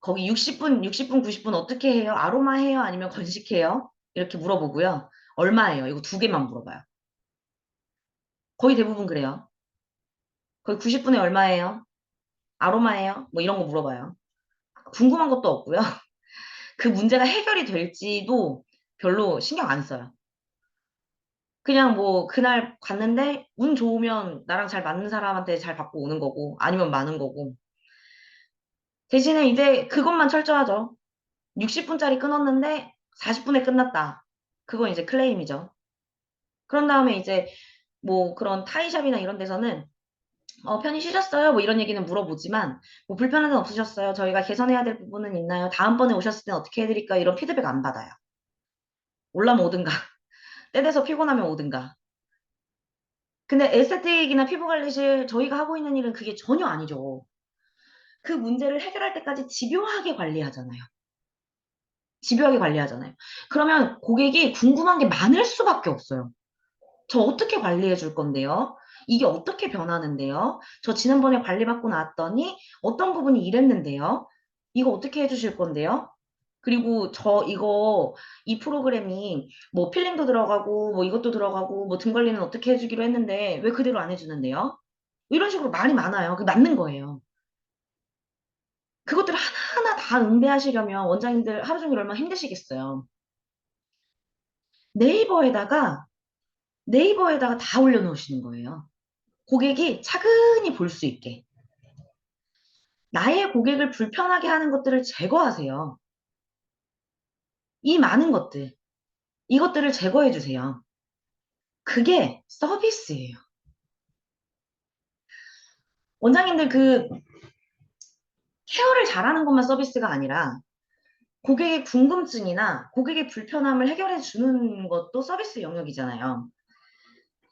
거기 60분, 90분 어떻게 해요? 아로마 해요? 아니면 건식해요? 이렇게 물어보고요. 얼마예요? 이거 두 개만 물어봐요. 거의 대부분 그래요. 거의 90분에 얼마예요? 아로마예요? 뭐 이런 거 물어봐요. 궁금한 것도 없고요. 그 문제가 해결이 될지도 별로 신경 안 써요. 그냥 뭐 그날 갔는데 운 좋으면 나랑 잘 맞는 사람한테 잘 받고 오는 거고 아니면 많은 거고. 대신에 이제 그것만 철저하죠. 60분짜리 끊었는데 40분에 끝났다. 그건 이제 클레임이죠. 그런 다음에 이제 뭐 그런 타이샵이나 이런 데서는 편히 쉬셨어요? 뭐 이런 얘기는 물어보지만 뭐 불편한 점 없으셨어요? 저희가 개선해야 될 부분은 있나요? 다음번에 오셨을 땐 어떻게 해드릴까요? 이런 피드백 안 받아요. 올라면 오든가 때 돼서 피곤하면 오든가. 근데 에스테틱이나 피부관리실 저희가 하고 있는 일은 그게 전혀 아니죠. 그 문제를 해결할 때까지 집요하게 관리하잖아요. 집요하게 관리하잖아요. 그러면 고객이 궁금한 게 많을 수밖에 없어요. 저 어떻게 관리해 줄 건데요? 이게 어떻게 변하는데요? 저 지난번에 관리받고 나왔더니 어떤 부분이 이랬는데요? 이거 어떻게 해 주실 건데요? 그리고 저 이거 이 프로그램이 뭐 필링도 들어가고 뭐 이것도 들어가고 뭐 등 관리는 어떻게 해주기로 했는데 왜 그대로 안 해주는데요? 이런 식으로 말이 많아요. 그게 맞는 거예요. 그것들을 하나하나 다 응대하시려면 원장님들 하루 종일 얼마나 힘드시겠어요. 네이버에다가 네이버에다가 다 올려놓으시는 거예요. 고객이 차근히 볼 수 있게. 나의 고객을 불편하게 하는 것들을 제거하세요. 이 많은 것들, 이것들을 제거해 주세요. 그게 서비스예요. 원장님들 그 케어를 잘하는 것만 서비스가 아니라 고객의 궁금증이나 고객의 불편함을 해결해 주는 것도 서비스 영역이잖아요.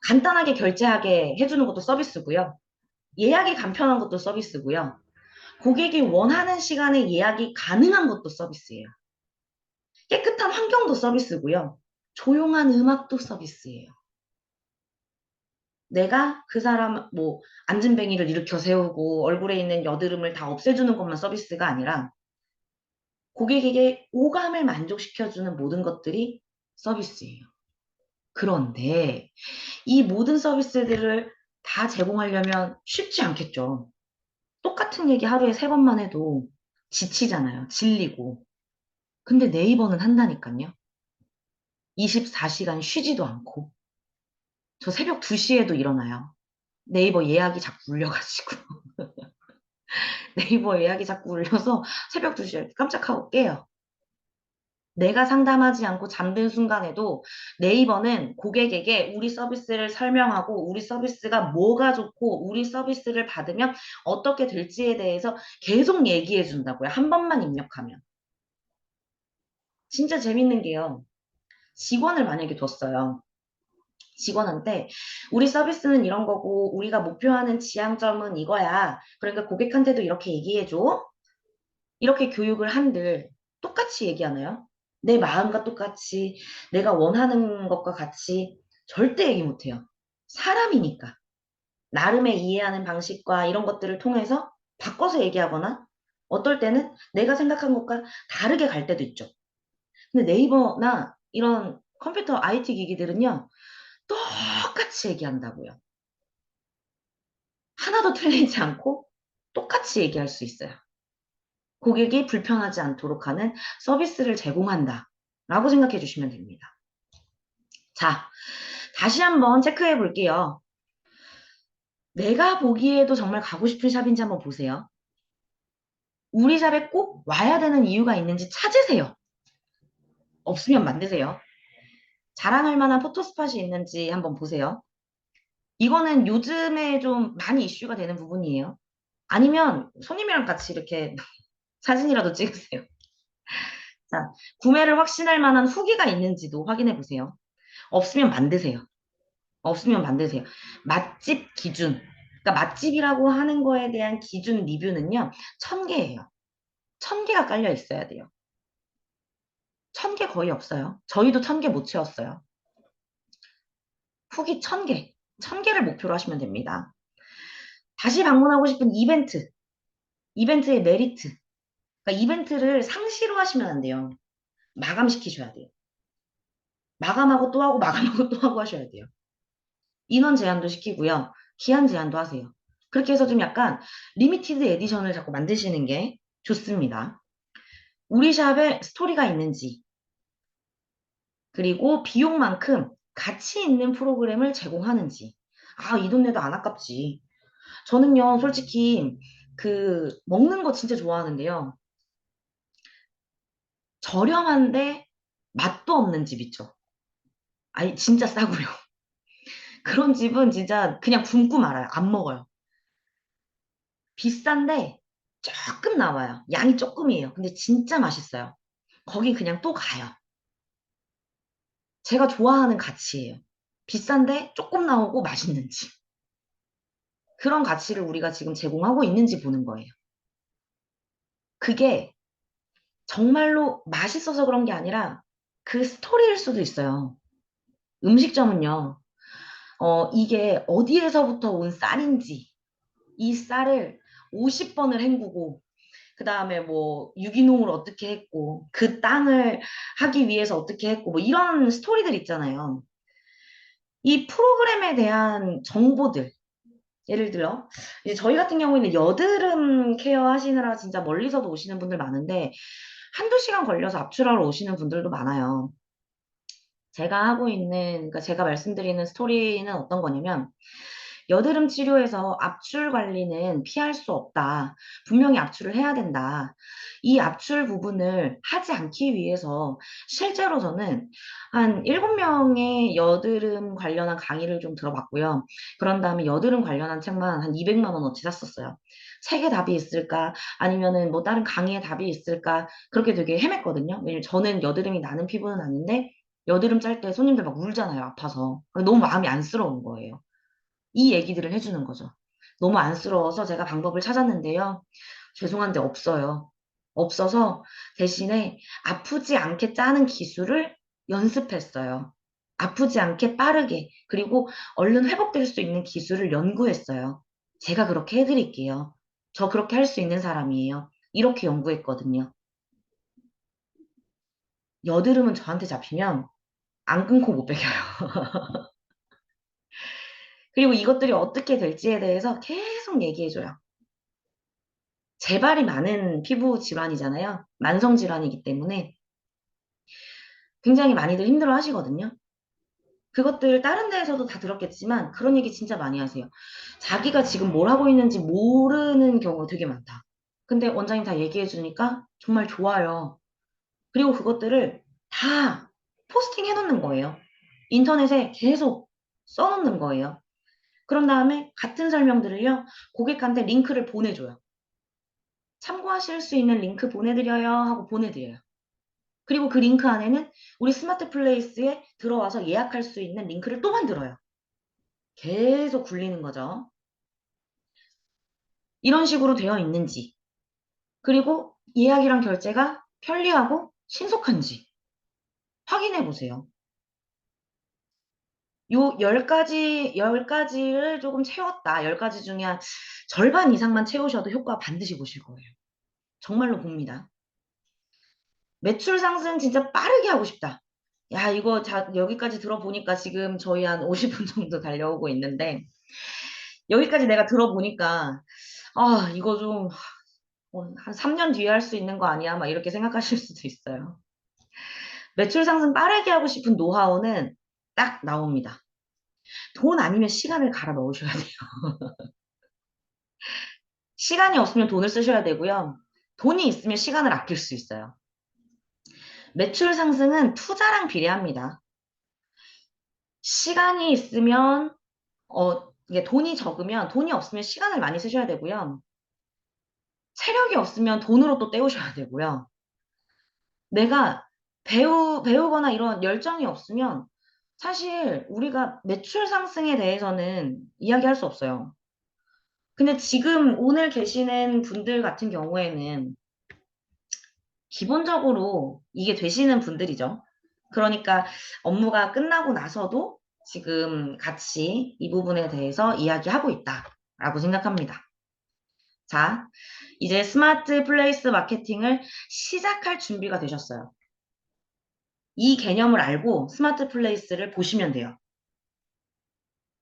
간단하게 결제하게 해주는 것도 서비스고요. 예약이 간편한 것도 서비스고요. 고객이 원하는 시간에 예약이 가능한 것도 서비스예요. 깨끗한 환경도 서비스고요. 조용한 음악도 서비스예요. 내가 그 사람 뭐 앉은뱅이를 일으켜 세우고 얼굴에 있는 여드름을 다 없애주는 것만 서비스가 아니라 고객에게 오감을 만족시켜주는 모든 것들이 서비스예요. 그런데 이 모든 서비스들을 다 제공하려면 쉽지 않겠죠. 똑같은 얘기 하루에 3번만 해도 지치잖아요. 질리고. 근데 네이버는 한다니까요. 24시간 쉬지도 않고. 저 새벽 2시에도 일어나요. 네이버 예약이 자꾸 울려가지고. 네이버 예약이 자꾸 울려서 새벽 2시에 깜짝하고 깨요. 내가 상담하지 않고 잠든 순간에도 네이버는 고객에게 우리 서비스를 설명하고 우리 서비스가 뭐가 좋고 우리 서비스를 받으면 어떻게 될지에 대해서 계속 얘기해 준다고요. 한 번만 입력하면. 진짜 재밌는 게요. 직원을 만약에 뒀어요. 직원한테 우리 서비스는 이런 거고 우리가 목표하는 지향점은 이거야. 그러니까 고객한테도 이렇게 얘기해줘. 이렇게 교육을 한들 똑같이 얘기하나요? 내 마음과 똑같이 내가 원하는 것과 같이 절대 얘기 못해요. 사람이니까. 나름의 이해하는 방식과 이런 것들을 통해서 바꿔서 얘기하거나 어떨 때는 내가 생각한 것과 다르게 갈 때도 있죠. 근데 네이버나 이런 컴퓨터 IT 기기들은요, 똑같이 얘기한다고요. 하나도 틀리지 않고 똑같이 얘기할 수 있어요. 고객이 불편하지 않도록 하는 서비스를 제공한다. 라고 생각해 주시면 됩니다. 자, 다시 한번 체크해 볼게요. 내가 보기에도 정말 가고 싶은 샵인지 한번 보세요. 우리 샵에 꼭 와야 되는 이유가 있는지 찾으세요. 없으면 만드세요. 자랑할 만한 포토스팟이 있는지 한번 보세요. 이거는 요즘에 좀 많이 이슈가 되는 부분이에요. 아니면 손님이랑 같이 이렇게 사진이라도 찍으세요. 자, 구매를 확신할 만한 후기가 있는지도 확인해 보세요. 없으면 만드세요. 없으면 만드세요. 맛집 기준. 그러니까 맛집이라고 하는 거에 대한 기준 리뷰는요, 1000개예요. 1000개가 깔려 있어야 돼요. 1000개 거의 없어요. 저희도 1000개 못 채웠어요. 후기 1000개. 1000개를 목표로 하시면 됩니다. 다시 방문하고 싶은 이벤트. 이벤트의 메리트. 그러니까 이벤트를 상시로 하시면 안 돼요. 마감시키셔야 돼요. 마감하고 또 하고 마감하고 또 하고 하셔야 돼요. 인원 제한도 시키고요. 기한 제한도 하세요. 그렇게 해서 좀 약간 리미티드 에디션을 자꾸 만드시는 게 좋습니다. 우리 샵에 스토리가 있는지, 그리고 비용만큼 가치 있는 프로그램을 제공하는지. 아, 이 돈 내도 안 아깝지. 저는요, 솔직히 먹는 거 진짜 좋아하는데요. 저렴한데 맛도 없는 집 있죠. 아니, 진짜 싸고요. 그런 집은 진짜 그냥 굶고 말아요. 안 먹어요. 비싼데 조금 나와요. 양이 조금이에요. 근데 진짜 맛있어요. 거기 그냥 또 가요. 제가 좋아하는 가치예요. 비싼데 조금 나오고 맛있는지. 그런 가치를 우리가 지금 제공하고 있는지 보는 거예요. 그게 정말로 맛있어서 그런 게 아니라 그 스토리일 수도 있어요. 음식점은요, 이게 어디에서부터 온 쌀인지, 이 쌀을 50번을 헹구고, 그 다음에 뭐 유기농을 어떻게 했고, 그 땅을 하기 위해서 어떻게 했고, 뭐 이런 스토리들 있잖아요. 이 프로그램에 대한 정보들, 예를 들어, 이제 저희 같은 경우에는 여드름 케어 하시느라 진짜 멀리서도 오시는 분들 많은데, 한두 시간 걸려서 압출하러 오시는 분들도 많아요. 제가 하고 있는, 그러니까 제가 말씀드리는 스토리는 어떤 거냐면, 여드름 치료에서 압출 관리는 피할 수 없다. 분명히 압출을 해야 된다. 이 압출 부분을 하지 않기 위해서 실제로 저는 한 7명의 여드름 관련한 강의를 좀 들어봤고요. 그런 다음에 여드름 관련한 책만 한 200만 원어치 샀었어요. 책에 답이 있을까? 아니면은 뭐 다른 강의에 답이 있을까? 그렇게 되게 헤맸거든요. 왜냐면 저는 여드름이 나는 피부는 아닌데 여드름 짤 때 손님들 막 울잖아요. 아파서. 너무 마음이 안쓰러운 거예요. 이 얘기들을 해주는 거죠. 너무 안쓰러워서 제가 방법을 찾았는데요. 죄송한데 없어요. 없어서 대신에 아프지 않게 짜는 기술을 연습했어요. 아프지 않게 빠르게, 그리고 얼른 회복될 수 있는 기술을 연구했어요. 제가 그렇게 해드릴게요. 저 그렇게 할 수 있는 사람이에요. 이렇게 연구했거든요. 여드름은 저한테 잡히면 안 끊고 못 베겨요. 그리고 이것들이 어떻게 될지에 대해서 계속 얘기해줘요. 재발이 많은 피부 질환이잖아요. 만성 질환이기 때문에 굉장히 많이들 힘들어 하시거든요. 그것들 다른 데에서도 다 들었겠지만 그런 얘기 진짜 많이 하세요. 자기가 지금 뭘 하고 있는지 모르는 경우가 되게 많다. 근데 원장님 다 얘기해 주니까 정말 좋아요. 그리고 그것들을 다 포스팅 해놓는 거예요. 인터넷에 계속 써놓는 거예요. 그런 다음에 같은 설명들을요, 고객한테 링크를 보내줘요. 참고하실 수 있는 링크 보내드려요 하고 보내드려요. 그리고 그 링크 안에는 우리 스마트 플레이스에 들어와서 예약할 수 있는 링크를 또 만들어요. 계속 굴리는 거죠. 이런 식으로 되어 있는지, 그리고 예약이랑 결제가 편리하고 신속한지 확인해 보세요. 요 10가지를 조금 채웠다. 10가지 중에 한 절반 이상만 채우셔도 효과 반드시 보실 거예요. 정말로 봅니다. 매출 상승 진짜 빠르게 하고 싶다. 야, 이거 여기까지 들어보니까 지금 저희 한 50분 정도 달려오고 있는데, 여기까지 내가 들어보니까, 아, 이거 좀 한 3년 뒤에 할 수 있는 거 아니야? 막 이렇게 생각하실 수도 있어요. 매출 상승 빠르게 하고 싶은 노하우는 딱 나옵니다. 돈 아니면 시간을 갈아 넣으셔야 돼요. 시간이 없으면 돈을 쓰셔야 되고요. 돈이 있으면 시간을 아낄 수 있어요. 매출 상승은 투자랑 비례합니다. 시간이 있으면, 이게 돈이 적으면 돈이 없으면 시간을 많이 쓰셔야 되고요. 체력이 없으면 돈으로 또 때우셔야 되고요. 내가 배우거나 이런 열정이 없으면 사실 우리가 매출 상승에 대해서는 이야기할 수 없어요. 근데 지금 오늘 계시는 분들 같은 경우에는 기본적으로 이게 되시는 분들이죠. 그러니까 업무가 끝나고 나서도 지금 같이 이 부분에 대해서 이야기하고 있다라고 생각합니다. 자, 이제 스마트 플레이스 마케팅을 시작할 준비가 되셨어요. 이 개념을 알고 스마트 플레이스를 보시면 돼요.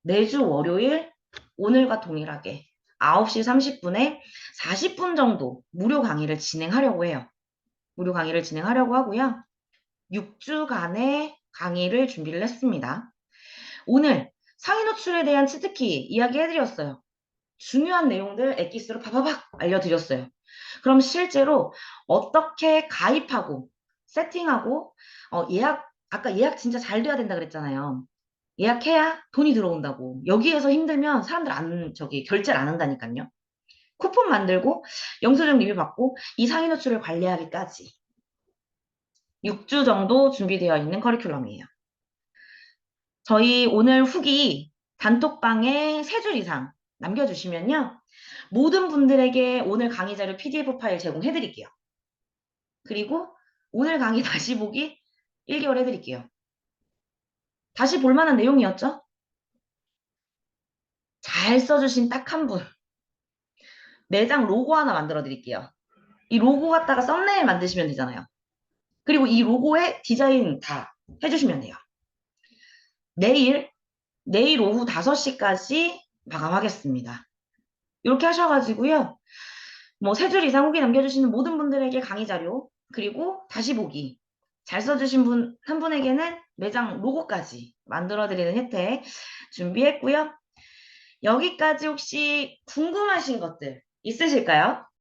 매주 월요일 오늘과 동일하게 9시 30분에 40분 정도 무료 강의를 진행하려고 해요. 무료 강의를 진행하려고 하고요. 6주간의 강의를 준비를 했습니다. 오늘 상위 노출에 대한 치트키 이야기해드렸어요. 중요한 내용들 엑기스로 파바박 알려드렸어요. 그럼 실제로 어떻게 가입하고 세팅하고 아까 예약 진짜 잘 돼야 된다 그랬잖아요. 예약해야 돈이 들어온다고. 여기에서 힘들면 사람들 결제를 안 한다니까요. 쿠폰 만들고 영수증 리뷰 받고 이 상위 노출을 관리하기까지 6주 정도 준비되어 있는 커리큘럼이에요. 저희 오늘 후기 단톡방에 3줄 이상 남겨주시면요. 모든 분들에게 오늘 강의 자료 PDF 파일 제공해드릴게요. 그리고 오늘 강의 다시 보기 1개월 해드릴게요. 다시 볼만한 내용이었죠? 잘 써주신 딱 한 분. 매장 로고 하나 만들어 드릴게요. 이 로고 갖다가 썸네일 만드시면 되잖아요. 그리고 이 로고에 디자인 다 해주시면 돼요. 내일 오후 5시까지 마감하겠습니다. 이렇게 하셔가지고요. 뭐 3줄 이상 후기 남겨주시는 모든 분들에게 강의 자료, 그리고 다시 보기. 잘 써주신 분 한 분에게는 매장 로고까지 만들어드리는 혜택 준비했고요. 여기까지 혹시 궁금하신 것들 있으실까요?